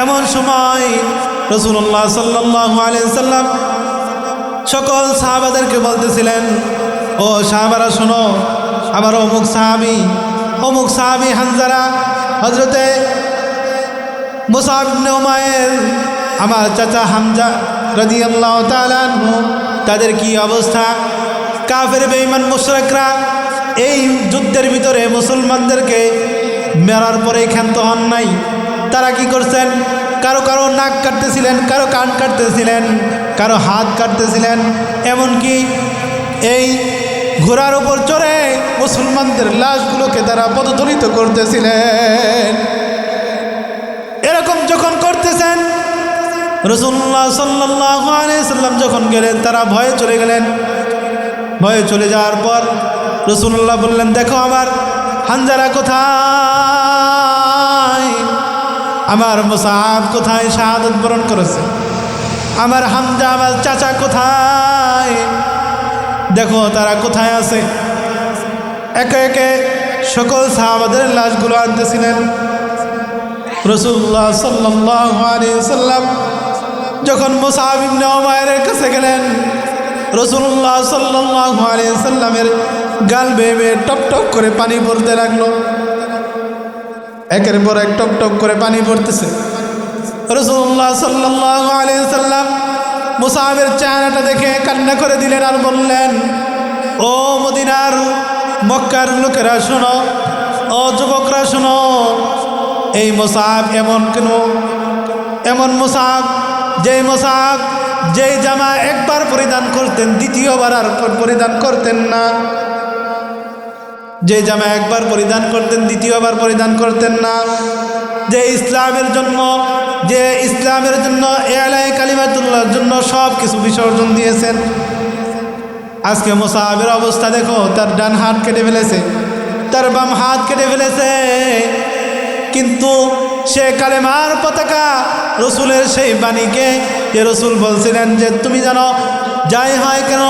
Speaker 1: এমন সময় রাসূলুল্লাহ সাল্লাল্লাহু আলাইহি সাল্লাম সকল সাহাবাদেরকে বলতেছিলেন, ও সাহাবারা শোনো, আমার অমুক সাহাবী হানজালা, হযরতে মুসআব ইবনে উমাইর, আমার চাচা হামজা রাদিয়াল্লাহু তাআলা আনহু, তাদের কি অবস্থা? কাফের বেঈমান মুশরিকরা এই যুদ্ধের ভিতরে মুসলমানদেরকে মেরার পরে ক্ষান্ত হন নাই। তারা কি করছেন? কারো নাক কাটতেছিলেন, কারো কান কাটতেছিলেন, কারো হাত কাটতেছিলেন, এমনকি এই ঘোড়ার উপর চড়ে মুসলমানদের লাশগুলোকে তারা পদদলিত করতেছিলেন। এরকম যখন করতেছেন, রাসূলুল্লাহ সাল্লাল্লাহু আলাইহি সাল্লাম যখন গেলেন, তারা ভয়ে চলে গেলেন। ভয়ে চলে যাওয়ার পর রাসূলুল্লাহ বললেন, দেখো আমার হানজালা কোথায়, আমার মুসআব কোথায় শাহাদাত বরণ করেছে, আমার হামজা আমার চাচা কোথায়, দেখো তারা কোথায় আছে। একে একে সকল সাহাবাদের লাশগুলো আনতেছিলেন। রাসূলুল্লাহ সাল্লাল্লাহু আলাইহি সাল্লাম যখন মুসআব ইবনে উমাইরের কাছে গেলেন, রাসূলুল্লাহ সাল্লাল্লাহু আলাইহি সাল্লামের গাল বেয়ে বেয়ে টপ টপ করে পানি পড়তে লাগলো। একের পর এক টপ টপ করে পানি পড়তেছে। রাসূলুল্লাহ সাল্লাল্লাহু আলাইহি সাল্লাম মুসআবের চেহারাটা দেখে কান্না করে দিলেন আর বললেন, ও মদিনার মক্কার লোকেরা শোনো, ও যুবকরা শোনো, এই মুসআব এমন মুসআব যেই জামা একবার পরিধান করতেন দ্বিতীয়বার আর পরিধান করতেন না, যে জামা একবার পরিধান করতেন দ্বিতীয়বার পরিধান করতেন না, যে ইসলামের জন্য ইলায়ে কালিমাতুল্লাহর জন্য সব কিছু বিসর্জন দিয়েছেন। আজকে মুসআবের অবস্থা দেখো, তার ডান হাত কেটে ফেলেছে, তার বাম হাত কেটে ফেলেছে, কিন্তু সে কালেমার পতাকা রসুলের সেই বাণীকে, যে রসুল বলছিলেন যে তুমি জানো যাই হয় কেন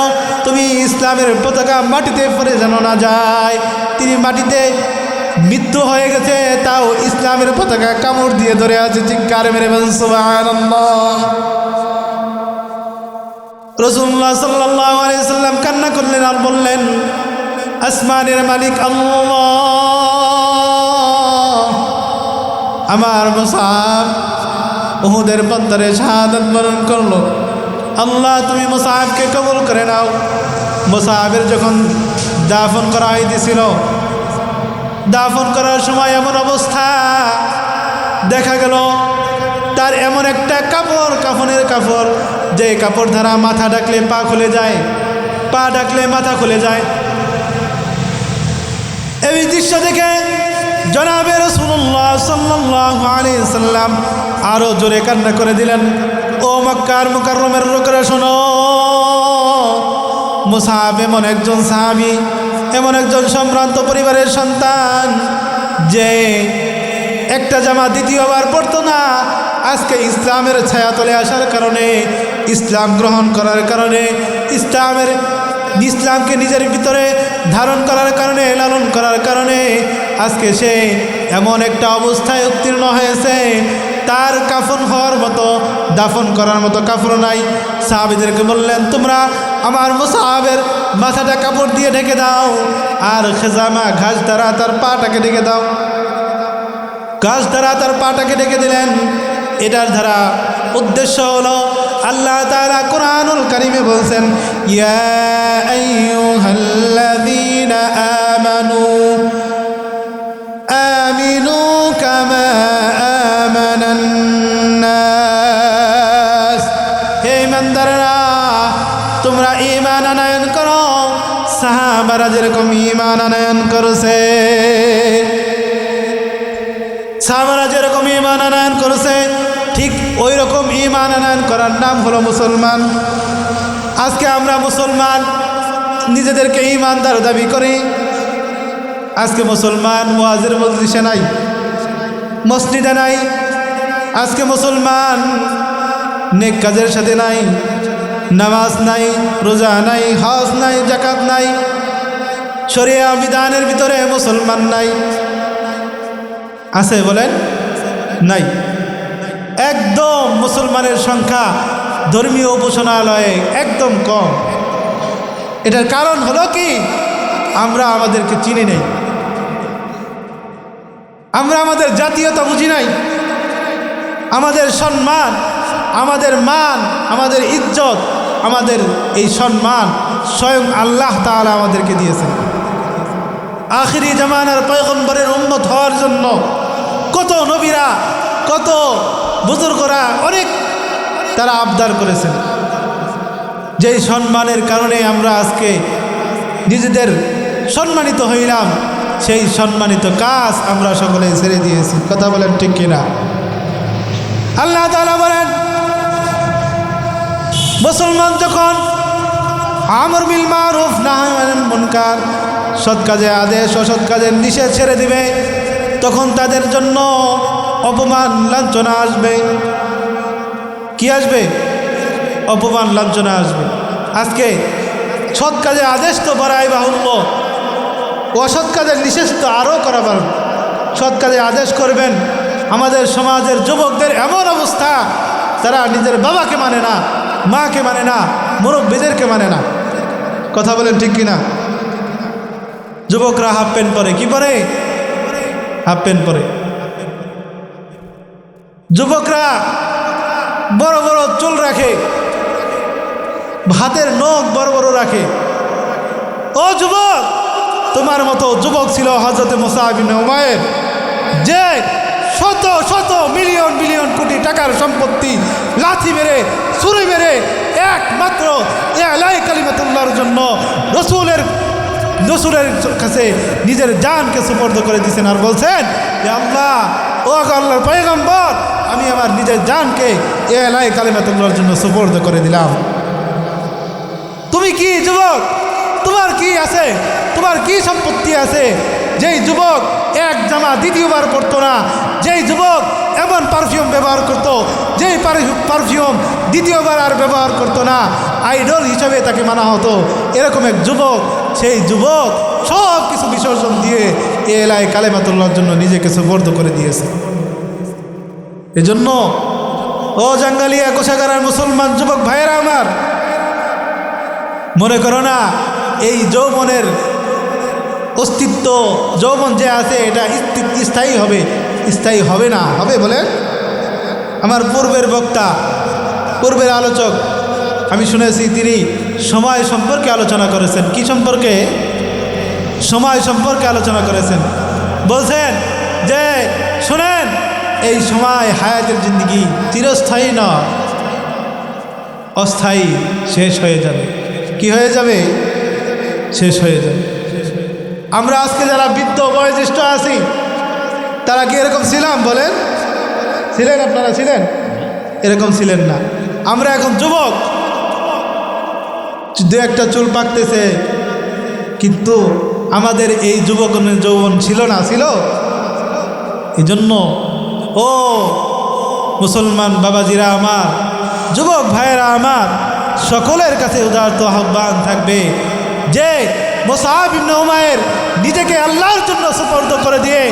Speaker 1: তুমি ইসলামের পতাকা মাটিতে পড়ে যেন না যায়। তিনি মাটিতে মৃত্যু হয়ে গেছে, তাও ইসলামের পতাকা কামড় দিয়ে ধরে আছে। চিৎকার মেরে বলেন সুবহানাল্লাহ। রাসূলুল্লাহ সাল্লাল্লাহু আলাইহি ওয়াসাল্লাম কান্না করলেন আর বললেন, আসমানের মালিক আল্লাহ, আমার মুসআব উহুদের পথে শাহাদাত বরণ করলো। আল্লাহ তুমি মুসআবকে কবুল করে নাও। মুসআবের যখন দাফন করা হইতেছিল, দাফন করার সময় এমন অবস্থা দেখা গেল, তার এমন একটা কাপড়, কাফনের কাপড়, যে কাপড় দ্বারা মাথা ঢাকলে পা খুলে যায়, পা ঢাকলে মাথা খুলে যায়। এই দৃশ্য দেখে জনাবে রাসূলুল্লাহ সাল্লাল্লাহু আলাইহি ওয়াসাল্লাম আরো জোরে কান্না করে দিলেন, ও মক্কার মুকাররমের লোকেরা শোনো, মুসআব এমন একজন সাহাবী, এমন একজন সম্ভ্রান্ত পরিবারের সন্তান যে একটা জামা দ্বিতীয়বার পরতো না। আজকে ইসলামের ছায়াতলে আসার কারণে, ইসলাম গ্রহণ করার কারণে, ইসলামকে নিজের ভিতরে ধারণ করার কারণে, লালন করার কারণে আজকে সে এমন একটা অবস্থায় উত্তীর্ণ হয়েছে, তার কাফন হওয়ার মতো, দাফন করার মতো কাপড় নাই। সাহাবীদেরকে বললেন, তোমরা আমার মুসআবের মাথাটা কাপড় দিয়ে ঢেকে দাও, আর খেজামা ঘাস দ্বারা তার পাটাকে ঢেকে দাও। ঘাস দ্বারা তার পাটাকে ঢেকে দিলেন। এটার দ্বারা উদ্দেশ্য হলো, আল্লাহ তাআলা কুরআনুল কারীমে বলছেন, ইয়া আইয়ুহাল্লাযীনা আমানু আমিনু কামা আমানান নাস। হে ইমানদাররা, তোমরা ঈমান আনয়ন করো, সাহাবারা যেরকম ঈমান আনয়ন করেছে, সাহাবারা যেরকম ঈমান আনয়ন করেছে, ঠিক ওই রকম ঈমান আনয়ন করার নাম হলো মুসলমান। আজকে আমরা মুসলমান নিজেদেরকে ঈমানদার দাবি করি। আজকে মুসলমান ওয়াজের মজলিসে নাই, মসজিদে নাই। আজকে মুসলমান নেক কাজের সাথে নাই, নামাজ নাই, রোজা নাই, হজ নাই, যাকাত নাই, শরিয়া বিধানের ভিতরে মুসলমান নাই। আছে বলেন? নাই। একদম মুসলমানের সংখ্যা ধর্মীয় উপাসনালয়ে একদম কম। এটার কারণ হলো কি? আমরা আমাদেরকে চিনি নেই, আমরা আমাদের জাতীয়তা বুঝি নাই, আমাদের সম্মান, আমাদের মান, আমাদের ইজ্জত, আমাদের এই সম্মান স্বয়ং আল্লাহ তাআলা আমাদেরকে দিয়েছেন। আখিরি জামানার পয়গম্বরের উম্মত হওয়ার জন্য কত নবীরা, কত বুজুর্গরা অনেক তারা আবদার করেছেন। যেই সম্মানের কারণে আমরা আজকে নিজেদের সম্মানিত হইলাম, সেই সম্মানিত কাজ আমরা সকলে ছেড়ে দিয়েছি। কথা বলেন ঠিক কিনা? আল্লাহ তাআলা বলেন, মুসলমান যখন আমর বিল মারুফ নাহি আনিল মুনকার, সৎ কাজে আদেশ, অসৎ কাজের নিষেধ ছেড়ে দিবে, তখন তাদের জন্য অপমান লাঞ্ছনা আসবে। কি আসবে? অপমান লাঞ্ছনা আসবে। আজকে সৎ কাজে আদেশ তো বড়াই বাহুল্য, অসৎ কাজের নিষেধ তো আরও করা বাহুল্য। সৎ কাজে আদেশ করবেন, আমাদের সমাজের যুবকদের এমন অবস্থা, তারা নিজের বাবাকে মানে না, মাকে মানে না, মুরব্বীদেরকে মানে না। কথা বলেন ঠিক কিনা? যুবকরা হাফ প্যান্ট পরে, কি পরে? হাফ প্যান্ট পরে। যুবকরা বড় বড় চুল রাখে, হাতের নখ বড় বড় রাখে। ও যুবক, তোমার মতো যুবক ছিল হযরত মুসা ইবনে উমাইর, যে শত শত মিলিয়ন মিলিয়ন কোটি টাকার সম্পত্তি লাথি মেরে, ছুরি মেরে একমাত্র ইলাই কালিমাতুল্লাহর জন্য রসুলের কাছে নিজের জানকে সুপর্দ করে দিয়েছেন, আর বলছেন যে আল্লাহ, ও আল্লাহর পয়গম্বর, আমি আমার নিজের জানকে ইলাই কালিমাতুল্লাহর জন্য সুপর্দ করে দিলাম। তুমি কি যুবক? তোমার কি আছে? তোমার কি সম্পত্তি আছে? যেই যুবক এক জামা দ্বিতীয়বার পরতো না, যেই যুবক এমন পারফিউম ব্যবহার করত, যেই পারফিউম দ্বিতীয়বার আর ব্যবহার করতো না, আইডল হিসাবে তাকে মানা হতো। এরকম এক যুবক, সেই যুবক সব কিছু বিসর্জন দিয়ে এ এলাকায় কালেমাতুল্লাহর জন্য নিজেকে সুবর্দ করে দিয়েছে। এজন্য ও জাঙ্গালিয়া কোষাগারের মুসলমান যুবক ভাইয়েরা আমার, মনে করো না এই যৌবনের অস্তিত্ব, যৌবন যে আছে এটা স্থায়ী হবে, স্থায়ী হবে না। হবে বলেন? আমার পূর্বের বক্তা, পূর্বের আলোচক আমি শুনেছি তিনি সময় সম্পর্কে আলোচনা করেছেন। কি সম্পর্কে? সময় সম্পর্কে আলোচনা করেছেন। বলছেন যে শোনেন, এই সময় হায়াতের জিন্দেগি চিরস্থায়ী নয়, অস্থায়ী, শেষ হয়ে যাবে। কি হয়ে যাবে? শেষ হয়ে যাবে। আমরা আজকে যারা বৃদ্ধ বয়োজ্যেষ্ঠ আছি, তারা কি এরকম ছিলাম বলেন? ছিলেন? আপনারা ছিলেন? এরকম ছিলেন না। আমরা এখন যুবক, দু একটা চুল পাকতেছে, কিন্তু আমাদের এই যুবকনের যৌবন ছিল না, ছিল। এই জন্য ও মুসলমান বাবাজিরা আমার, যুবক ভাইয়েরা আমার, সকলের কাছে উদারত আহ্বান থাকবে যে মুসআব ইবনে উমাইর নিজেকে আল্লাহর জন্য সুপর্দ করে দিয়ে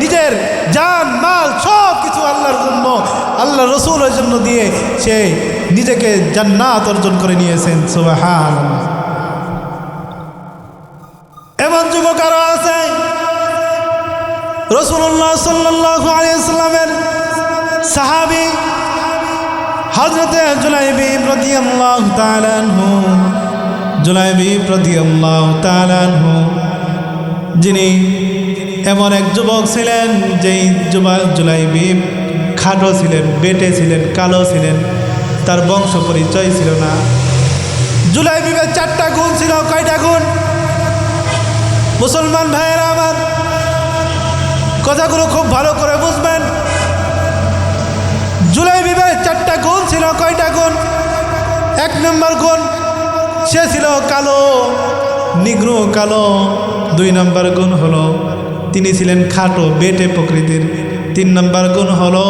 Speaker 1: নিজের জান মাল সব কিছু আল্লাহর জন্য, আল্লাহ রসুলের জন্য দিয়ে সে নিজেকে জান্নাত অর্জন করে নিয়েছেন। সুবহানাল্লাহ। এমন যুবক আরো আছে, রাসূলুল্লাহ সাল্লাল্লাহু আলাইহি ওয়াসাল্লামের সাহাবী হযরতে জুলাইবিব রাদিয়াল্লাহু তাআলা আনহু, জুলাইবিব রাদিয়াল্লাহু তাআলা আনহু, যিনি এমন এক যুবক ছিলেন যেই জুলাইবিব খাটো ছিলেন, বেটে ছিলেন, কালো ছিলেন, তার বংশ পরিচয় ছিল না। জুলাইবিবের 4টা গুণ ছিল। কয়টা গুণ? মুসলমান ভাইয়েরা আমার, কথাগুলো খুব ভালো করে বুঝবেন। জুলাইবিবের 4টা গুণ ছিল। কয়টা গুণ? 1 নম্বর গুণ, সে ছিল কালো, নিগ্রো কালো। 2 নম্বর গুণ হলো তিনি ছিলেন খাটো, বেটে প্রকৃতির। 3 নম্বর গুণ হলো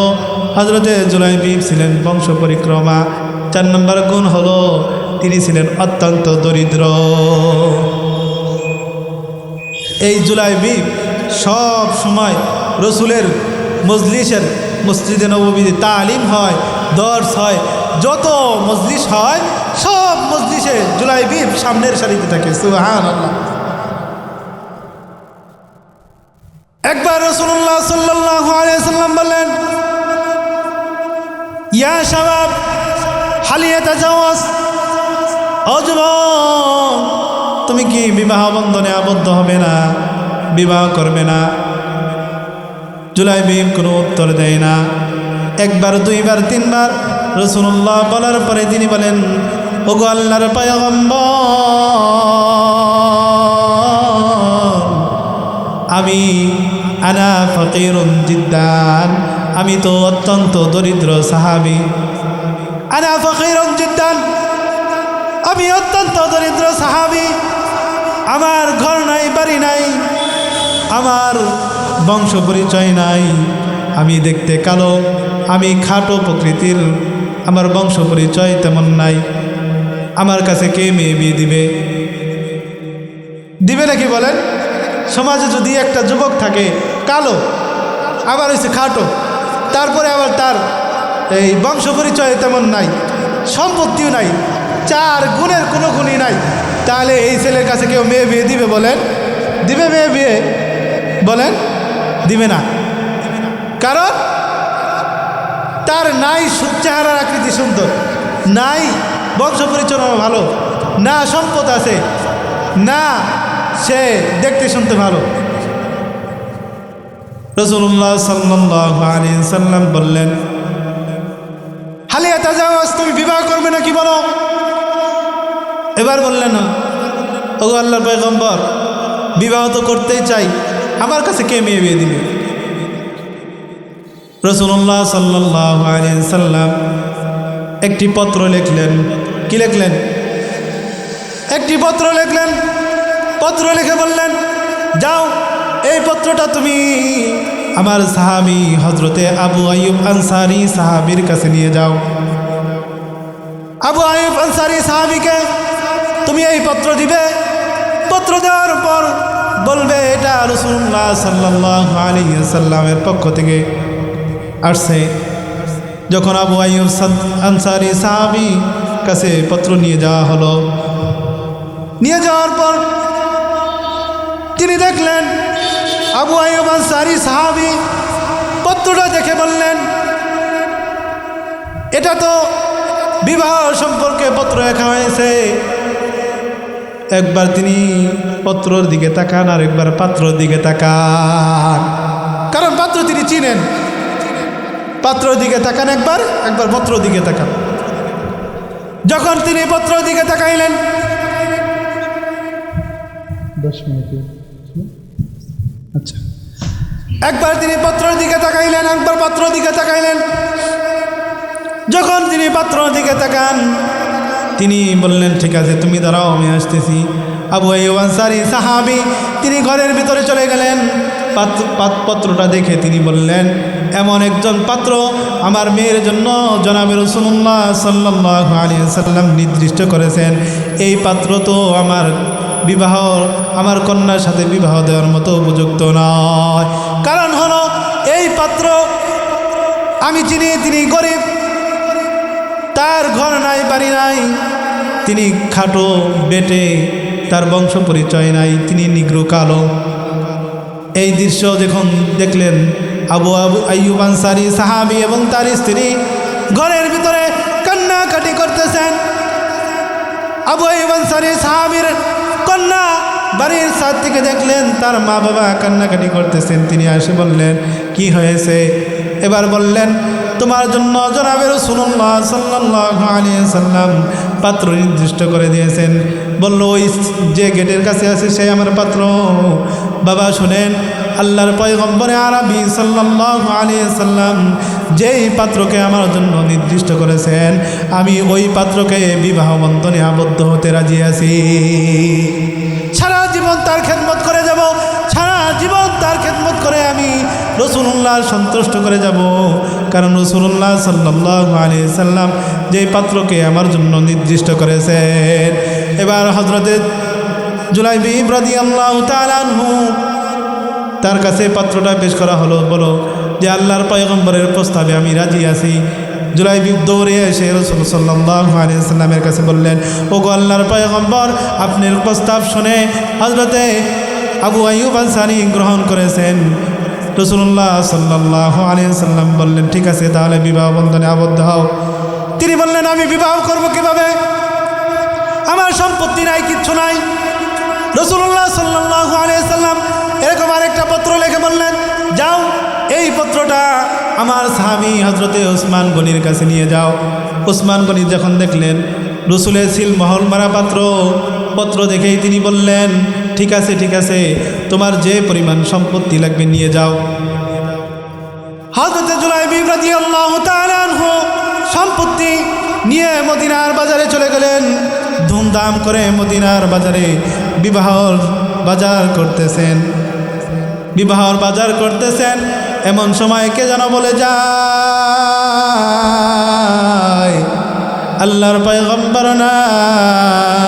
Speaker 1: হযরতে জুলাইবিব ছিলেন বংশ পরিক্রমা। 4 নম্বর গুণ হলো তিনি ছিলেন অত্যন্ত দরিদ্র। এই জুলাইবিব সব সময় রসুলের মজলিসের, মসজিদে নববীতে তালিম হয়, দর্স হয়, যত মজলিস হয় সব মজলিসে জুলাইবিব সামনের সারিতে থাকে। সুবহানাল্লাহ। একবার রাসূলুল্লাহ সাল্লাল্লাহু আলাইহি ওয়াসাল্লাম বললেন, ইয়া শাবাব হাল ইয়াতাজাওয়াজ, ও যুবক তুমি কি বিবাহ বন্ধনে আবদ্ধ হবে না, বিবাহ করবে না? জুলাইবিব কোনো উত্তর দেয় না। 1 বার 2 বার 3 বার রাসূলুল্লাহ বলার পরে তিনি বলেন, ওগো আল্লাহর পয়গম্বর, আমি আনা ফকিরুন জিদ্দান, আমি তো অত্যন্ত দরিদ্র সাহাবী। আনা ফকিরুন জিদ্দান, আমি অত্যন্ত দরিদ্র সাহাবী। আমার ঘর নাই, বাড়ি নাই, আমার বংশ পরিচয় নাই, আমি দেখতে কালো, আমি খাটো প্রকৃতির, আমার বংশ পরিচয় তেমন নাই। আমার কাছে কে মেয়ে বিয়ে দিবে? দিবে নাকি বলেন? সমাজে যদি একটা যুবক থাকে কালো, আবার হচ্ছে খাটো, তারপরে আবার তার এই বংশ পরিচয় তেমন নাই, সম্পত্তিও নাই, 4 গুণের কোনো গুণই নাই, তাহলে এই ছেলের কাছে কেউ মেয়ে বিয়ে দিবে বলেন? দিবে মেয়ে বিয়ে? বলেন দিবে না। কারণ তার নাই চেহারার আকৃতি সুন্দর, নাই বংশ পরিচয় ভালো, না সম্পদ আছে, না সে দেখতে শুনতে ভালো। রাসূলুল্লাহ সাল্লাল্লাহু আলাইহি ওয়াসাল্লাম বললেন, হাল ইয়াতাজাওয়াজ, তুমি বিবাহ করবে না কি বলো? এবার বললেন, ওগো আল্লাহর পয়গম্বর, বিবাহ তো করতেই চাই, আমার কাছে কে মেয়ে বিয়ে দিবে? রাসূলুল্লাহ সাল্লাল্লাহু আলাইহি ওয়াসাল্লাম একটি পত্র লিখলেন। কি লিখলেন? একটি পত্র লিখলেন। পত্র লিখে বললেন, যাও এই পত্রটা তুমি আমার সাহাবী হজরতে আবু আইয়ুব আনসারী সাহাবীর কাছে নিয়ে যাও। আবু আইয়ুব আনসারী সাহাবীকে তুমি এই পত্র দিবে, পত্র দেওয়ার পর বলবে এটা রাসূলুল্লাহ সাল্লাল্লাহু আলাইহি ওয়াসাল্লামের পক্ষ থেকে আসছে। যখন আবু আইয়ুব আনসারী সাহাবী কাছে পত্র নিয়ে যাওয়া হলো, নিয়ে যাওয়ার পর তিনি দেখলেন আবু আইয়ুব আনসারী সাহাবী পত্রটা দেখে বললেন এটা তো বিবাহ সম্পর্কে পত্র লেখা হয়েছে। একবার তিনি পত্রর দিকে তাকান আর একবার পাত্রর দিকে তাকান, কারণ পাত্র তিনি চিনেন। পাত্রর দিকে তাকান একবার, একবার পত্রর দিকে তাকান। যখন তিনি পত্রর দিকে তাকাইলেন, 10 মিনিট, আচ্ছা, একবার তিনি পত্রর দিকে তাকাইলেন, একবার পাত্রর দিকে তাকাইলেন। যখন তিনি পাত্রর দিকে তাকান, তিনি বললেন ঠিক আছে তুমি দাঁড়াও, আমি আসতেছি। আবু আইয়ুব আনসারী সাহাবী তিনি ঘরের ভিতরে চলে গেলেন। পত্রটা দেখে তিনি বললেন এমন একজন পাত্র আমার মেয়ের জন্য জনাবে রাসূলুল্লাহ সাল্লাল্লাহু আলাইহি ওয়াসাল্লাম নির্দিষ্ট করেছেন। এই পাত্র তো আমার কন্যার সাথে বিবাহ দেওয়ার মতো উপযুক্ত নয়। কারণ হলো এই পাত্র আমি চিনি, তিনি গরিব, তার ঘর নাই, বাড়ি নাই, তিনি খাটো বেটে, তার বংশ পরিচয় নাই, তিনি নিগ্রো কালো। এই দৃশ্য যখন দেখলেন আবু আইয়ুব আনসারী সাহাবী এবং তার স্ত্রী ঘরের ভিতরে কান্নাকাটি করতেছেন। আবু আইয়ুব আনসারী সাহাবীর কন্যা বাড়ির ছাদ থেকে দেখলেন তার মা বাবা কান্নাকাটি করতেছেন। তিনি এসে বললেন কি হয়েছে? এবার বললেন তোমার জন্য জনাবে রাসূলুল্লাহ সাল্লাল্লাহু আলাইহি ওয়াসাল্লাম পাত্র নির্দিষ্ট করে দিয়েছেন। বলল ওই যে গেটের কাছে আছে সে আমার পাত্র। বাবা শুনেন, আল্লাহর পয়গম্বরে আরবি সাল্লাল্লাহু আলাইহি ওয়াসাল্লাম যেই পাত্রকে আমার জন্য নির্দিষ্ট করেছেন আমি ওই পাত্রকে বিবাহ বন্ধনে আবদ্ধ হতে রাজি আছি। সারা জীবন তার খেদমত করে যাব, সারা জীবন তার খেদমত করে আমি রাসূলুল্লাহ সন্তুষ্ট করে যাব। কারণ রাসূলুল্লাহ সাল্লাল্লাহু আলাইহি ওয়াসাল্লাম যেই পাত্রকে আমার জন্য নির্দিষ্ট করেছেন। এবার হযরতে জুলাইবিব রাদিয়াল্লাহু তাআলা আনহু তার কাছে পাত্রটা পেশ করা হলো। বলো যে আল্লাহর পয়গম্বরের প্রস্তাবে আমি রাজি আছি। জুলাইবিব দৌড়ে এসে রাসূল সাল্লাল্লাহু আলাইহি ওয়াসাল্লামের কাছে বললেন ওগো আল্লাহর পয়গম্বর, আপনার প্রস্তাব শুনে হযরতে আবু আইয়ুব আনসারী গ্রহণ করেছেন। রাসূলুল্লাহ সাল্লাল্লাহু আলাইহি ওয়াসাল্লাম বললেন ঠিক আছে তাহলে বিবাহ বন্ধনে আবদ্ধ হও। তিনি বললেন আমি বিবাহ করব কিভাবে? আমার সম্পত্তি নাই, কিচ্ছু নাই। রাসূলুল্লাহ সাল্লাল্লাহু আলাইহি ওয়াসাল্লাম এরকম আরেকটা পত্র লিখে বললেন যাও এই পত্রটা আমার সাহাবী হযরতে ওসমান গনির কাছে নিয়ে যাও। ওসমান গনি যখন দেখলেন রসুলের সিল মহল মারা পত্র দেখেই তিনি বললেন ঠিক আছে ঠিক আছে, তোমার যে পরিমাণ সম্পত্তি লাগবে নিয়ে যাও। হযরতে জুলাইবিব রাদিয়াল্লাহু তাআলা আনহু সম্পত্তি নিয়ে মদিনার বাজারে চলে গেলেন। ধুমধাম করে মদিনার বাজারে বিবাহর বাজার করতেছেন, বিবাহর বাজার করতেছেন। এমন সময় কে যেন বলে যায় আল্লাহর পয়গম্বর নাই।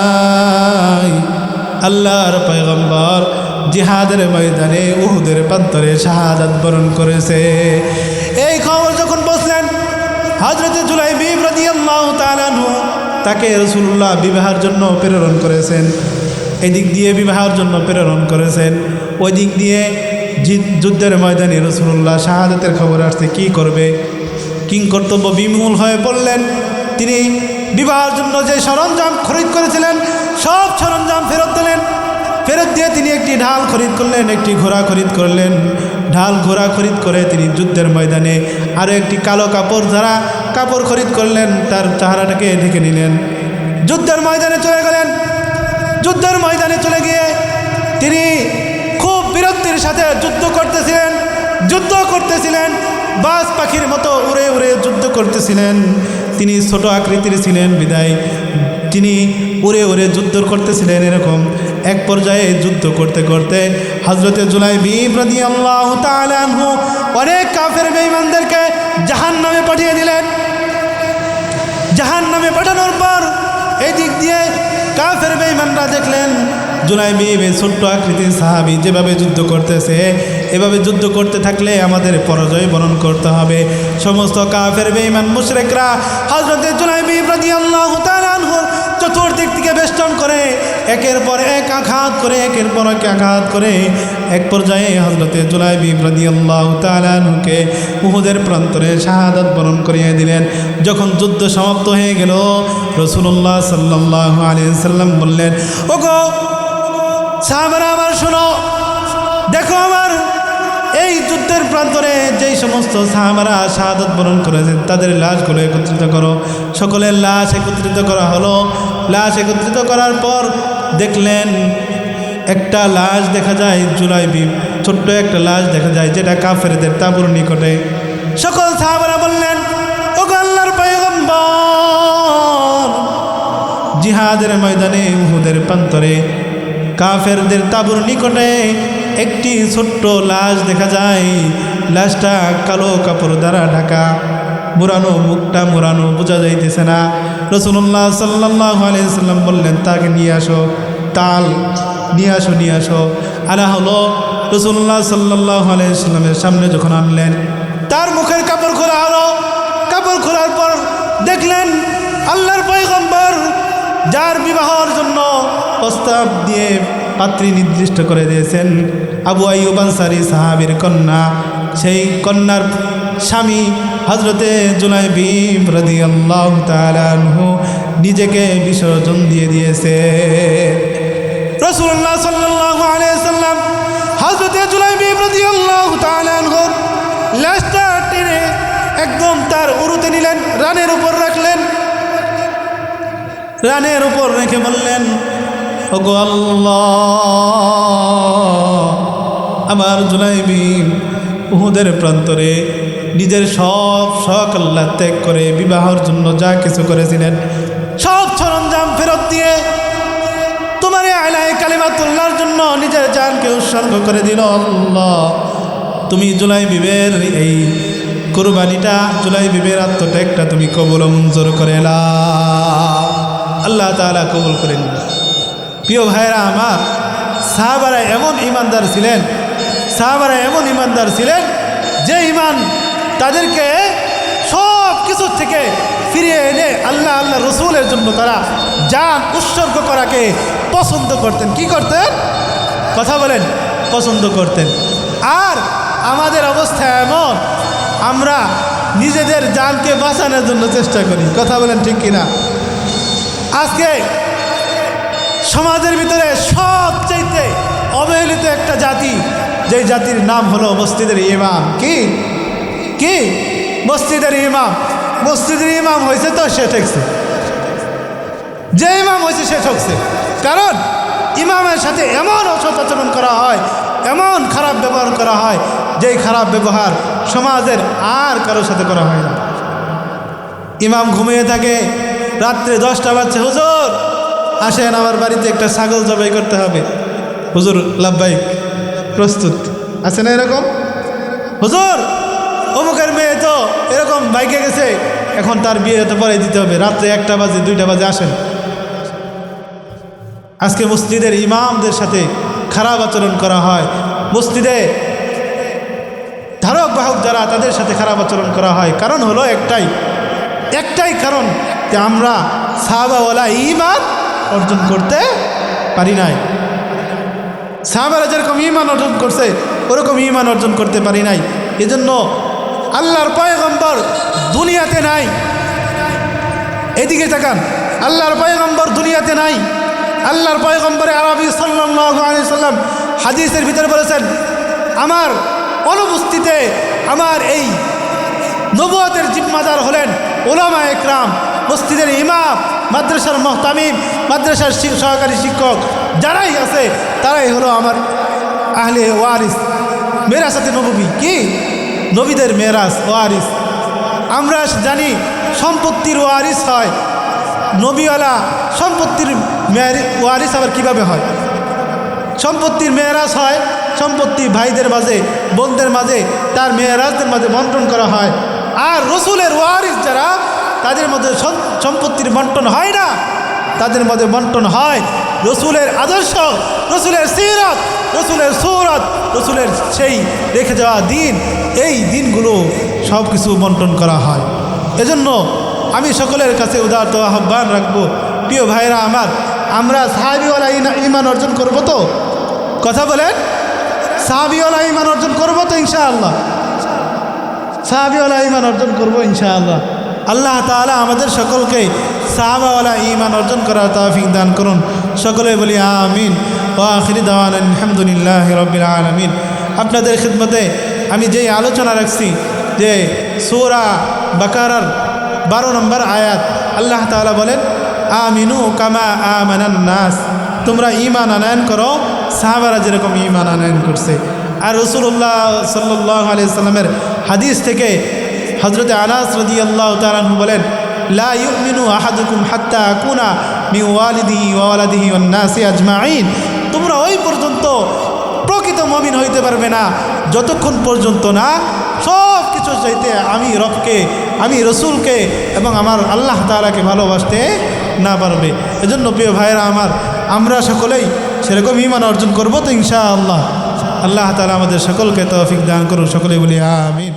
Speaker 1: আল্লাহর পয়গম্বর জিহাদের ময়দানে উহুদের প্রান্তরে শাহাদাত বরণ করেছে। এই খবর যখন বসলেন হযরতে জুলাইবিব রাদিয়াল্লাহু তাআলা আনহু তাকে রাসূলুল্লাহ বিবাহের জন্য প্রেরণ করেছেন। এদিক দিয়ে বিবাহের জন্য প্রেরণ করেছেন, ওই দিক দিয়ে যুদ্ধের ময়দানে রাসূলুল্লাহ শাহাদাতের খবর আসছে। কি করবে? কিংকর্তব্য বিমূল হয়ে পড়লেন। তিনি বিবাহের জন্য যে সরঞ্জাম খরিদ করেছিলেন সব সরঞ্জাম ফেরত দিলেন। ফেরত দিয়ে তিনি একটি ঢাল খরিদ করলেন, একটি ঘোড়া খরিদ করলেন। ঢাল ঘোড়া খরিদ করে তিনি যুদ্ধের ময়দানে আরও একটি কালো কাপড় খরিদ করলেন, তার চেহারাটাকে ঢেকে নিলেন। যুদ্ধের ময়দানে চলে গেলেন। যুদ্ধের ময়দানে চলে গিয়ে তিনি খুব বীরত্বের সাথে যুদ্ধ করতেছিলেন। বাজ পাখির মতো উড়ে উড়ে যুদ্ধ করতেছিলেন। তিনি ছোট আকৃতির ছিলেন বিদায় তিনি উড়ে উড়ে যুদ্ধ করতেছিলেন। এরকম এক পর্যায়ে যুদ্ধ করতে করতে হযরতে জুলাইবিব রাদিয়াল্লাহু তাআলা আনহু অনেক কাফের বেঈমানদেরকে জাহান্নামে পাঠিয়ে দিলেন। জাহান্নামে পাঠানোর পর এই দিক দিয়ে কাফের বেঈমানরা দেখলেন জুলাইবিব ছোট্ট আকৃতির সাহাবী যেভাবে যুদ্ধ করতেছে, এভাবে যুদ্ধ করতে থাকলে আমাদের পরাজয় বরণ করতে হবে। সমস্ত কাফের বেঈমান মুশরিকরা হযরতে জুলাইবিব রাদিয়াল্লাহু তাআলা আনহুর চতুর্দিক থেকে বেষ্টন করে একের পর এক আঘাত করে একের পর এক আঘাত করে এক পর্যায়ে হযরতে জুলাইবিব রাদিয়াল্লাহু তাআলা আনহুকে উহুদের প্রান্তরে শাহাদাত বরণ করিয়ে দিলেন। যখন যুদ্ধ সমাপ্ত হয়ে গেল রাসূলুল্লাহ সাল্লাল্লাহু আলাইহি ওয়াসাল্লাম বললেন, ওগো সাহাবারা আমার শোনো, দেখো আমার এই যুদ্ধের প্রান্তরে যেই সমস্ত সাহাবারা শাহাদাত বরণ করেছেন তাদের লাশগুলো একত্রিত করো। সকলের লাশ একত্রিত করা হলো। লাশ একত্রিত করার পর দেখলেন একটা লাশ দেখা যায়, জুলাইবিব ছোট্ট একটা লাশ দেখা যায় যেটা কাফেরদের তাঁবুর নিকটে। সকল সাহাবারা বললেন, ওগো আল্লাহর পয়গম্বর, জিহাদের ময়দানে উহুদের প্রান্তরে কাফেরদের তাঁবুর নিকটে একটি ছোট্ট লাশ দেখা যায়। লাশটা কালো কাপড় দ্বারা ঢাকা, মুড়ানো, মুখটা মুড়ানো, বোঝা যাইতেছে না। রাসূলুল্লাহ সাল্লাল্লাহু আলাইহি ওয়াসাল্লাম বললেন, তাকে নিয়ে আসো, তাল নিয়ে আসো, নিয়ে আসো। আনা হলো। রাসূলুল্লাহ সাল্লাল্লাহু আলাইহি ওয়াসাল্লামের সামনে যখন আনলেন, তার মুখের কাপড় খোলা হলো। কাপড় খোলার পর দেখলেন আল্লাহর পয়গম্বর যার বিবাহের জন্য প্রস্তাব দিয়ে পাত্রী নির্দিষ্ট করে দিয়েছেন, আবু আইয়ুব আনসারী সাহাবীর কন্যা, সেই কন্যার স্বামী হযরতে জুলাইবিব রাদিয়াল্লাহু তাআলা আনহু নিজেকে বিসর্জন দিয়ে দিয়েছে। রাসূলুল্লাহ সাল্লাল্লাহু আলাইহি ওয়াসাল্লাম হযরতে জুলাইবিব রাদিয়াল্লাহু তাআলা আনহুর লাশটা টেনে একদম তার উরুতে নিলেন, রানের উপর রাখলেন। রানের উপর রেখে বললেন, ওগো আল্লাহ, আমার জুলাইবিব উহুদের প্রান্তরে নিজের সব শখ আল্লাহ ত্যাগ করে বিবাহের জন্য যা কিছু করেছিলেন সব সরঞ্জাম ফেরত দিয়ে তোমার আলায়ে কালিমাতুল্লাহর জন্য নিজের জানকে উৎসর্গ করে দিল। আল্লাহ, তুমি জুলাইবিবের এই কুরবানিটা, জুলাইবিবের আত্মত্যাগটা তুমি কবুল ও মঞ্জুর করে নাও। আল্লাহ তাআলা কবুল করে নিন। প্রিয় ভাইরা আমার, সাহাবারা এমন ইমানদার ছিলেন, সাহাবারা এমন ইমানদার ছিলেন যে ইমান তাদেরকে সব কিছু থেকে ফিরিয়ে এনে আল্লাহ আল্লাহ রসুলের জন্য তারা জান উৎসর্গ করাকে পছন্দ করতেন। কি করতেন? কথা বলেন, পছন্দ করতেন। আর আমাদের অবস্থা এমন, আমরা নিজেদের জানকে বাঁচানোর জন্য চেষ্টা করি। কথা বলেন ঠিক কিনা? আজকে সমাজের ভিতরে সবচেয়ে অবহেলিত একটা জাতি, যেই জাতির নাম হলো মসজিদের ইমাম। কি কি মসজিদের ইমাম। মসজিদের ইমাম হয়েছে তো সে ঠেকছে, যে ইমাম হয়েছে সে ঠকছে। কারণ ইমামের সাথে এমন অসৎ আচরণ করা হয়, এমন খারাপ ব্যবহার করা হয়, যেই খারাপ ব্যবহার সমাজের আর কারোর সাথে করা হয় না। ইমাম ঘুমিয়ে থাকে, রাত্রে 10টা বাজছে, হুজুর আসেন আমার বাড়িতে একটা ছাগল জবাই করতে হবে। হুজুর লাব্বাইক, প্রস্তুত আছে না? এরকম হুজুর অমুকের মেয়ে তো এরকম বাইকে গেছে, এখন তার বিয়ে হতে পরে দিতে হবে, রাত্রে 1টা বাজে 2টা বাজে আসেন। আজকে মসজিদের ইমামদের সাথে খারাপ আচরণ করা হয়, মসজিদে ধারক বাহক যারা তাদের সাথে খারাপ আচরণ করা হয়। কারণ হলো একটাই কারণ যে আমরা সাহাবাওয়ালা ঈমান অর্জন করতে পারি নাই। সাহাবারা যেরকম ঈমান অর্জন করছে ওরকম ঈমান অর্জন করতে পারি নাই। এজন্য আল্লাহর পয়গম্বর দুনিয়াতে নাই। এদিকে তাকান, আল্লাহর পয়গম্বর দুনিয়াতে নাই। আল্লাহর পয়গম্বরে আরবি সাল্লাল্লাহু আলাইহি সাল্লাম হাদিসের ভিতরে বলেছেন, আমার অনুপস্থিতিতে আমার এই নবুয়তের জিম্মাদার হলেন উলামা একরাম, মসজিদের ইমাম, মাদ্রাসার মুহতামিম, মাদ্রাসার সহকারী শিক্ষক যারাই আছে তারাই হলো আমার আহলে ওয়ারিস, মেরাসাতে নববী। কি নবীদের মেরাস ওয়ারিস। আমরা জানি সম্পত্তির ওয়ারিস হয় নবীওয়ালা সম্পত্তির ওয়ারিস আবার কীভাবে হয়? সম্পত্তির মেয়েরাজ হয়, সম্পত্তি ভাইদের মাঝে, বোনদের মাঝে, তার মেয়েরাজদের মাঝে বন্টন করা হয়। আর রসুলের ওয়ারিস যারা, তাদের মধ্যে সম্পত্তির বন্টন হয় না, তাদের মধ্যে বন্টন হয় রসুলের আদর্শ, রসুলের সিরাত, রসুলের সূরত, রসুলের সেই রেখে যাওয়া দিন, এই দিনগুলো সব কিছু বন্টন করা হয়। এজন্য আমি সকলের কাছে উদারত আহ্বান রাখবো, প্রিয় ভাইরা আমার, আমরা সাহাবীওয়ালা ঈমান অর্জন করব তো? কথা বলেন, সাহাবীওয়ালা ঈমান অর্জন করব তো ইনশাআল্লাহ? সাহাবীওয়ালা ঈমান অর্জন করব ইনশাআল্লাহ। আল্লাহ তাআলা আমাদের সকলকে সাহাবাওয়ালা ঈমান অর্জন করার তৌফিক দান করুন। সকলে বলি আমিন। ওয়া আখিরি দাওয়ানা আলহামদুলিল্লাহি রাব্বিল আলামিন। আপনাদের খিদমতে আমি যেই আলোচনা রাখছি যে সূরা বাকারার 12 নম্বর আয়াত, আল্লাহ তাআলা বলেন আমিনু কামা আমানান নাস, তোমরা ঈমান আনয়ন করো সাহাবারা যেরকম ঈমান আনয়ন করছে। আর রাসূলুল্লাহ সাল্লাল্লাহু আলাইহি সাল্লামের হাদিস থেকে হযরত আনাস রাদিয়াল্লাহু তাআলা আনহু বলেন লা ইউমিনু আহাদুকুম হাত্তা আকুনা মিন ওয়ালিদিহি ওয়া ওয়ালাদিহি ওয়ান নাসি আজমাইন, তোমরা ওই পর্যন্ত প্রকৃত মুমিন হইতে পারবে না যতক্ষণ পর্যন্ত না সব কিছু চাইতে আমি রবকে, আমি রসুলকে এবং আমার আল্লাহ তাআলাকে ভালোবাসতে না পারবে। এজন্য প্রিয় ভাইরা আমার, আমরা সকলেই সেরকম ঈমান অর্জন করব তো ইনশাআল্লাহ। আল্লাহ তাআলা আমাদের সকলকে তৌফিক দান করুন। সকলেই বলি আমিন।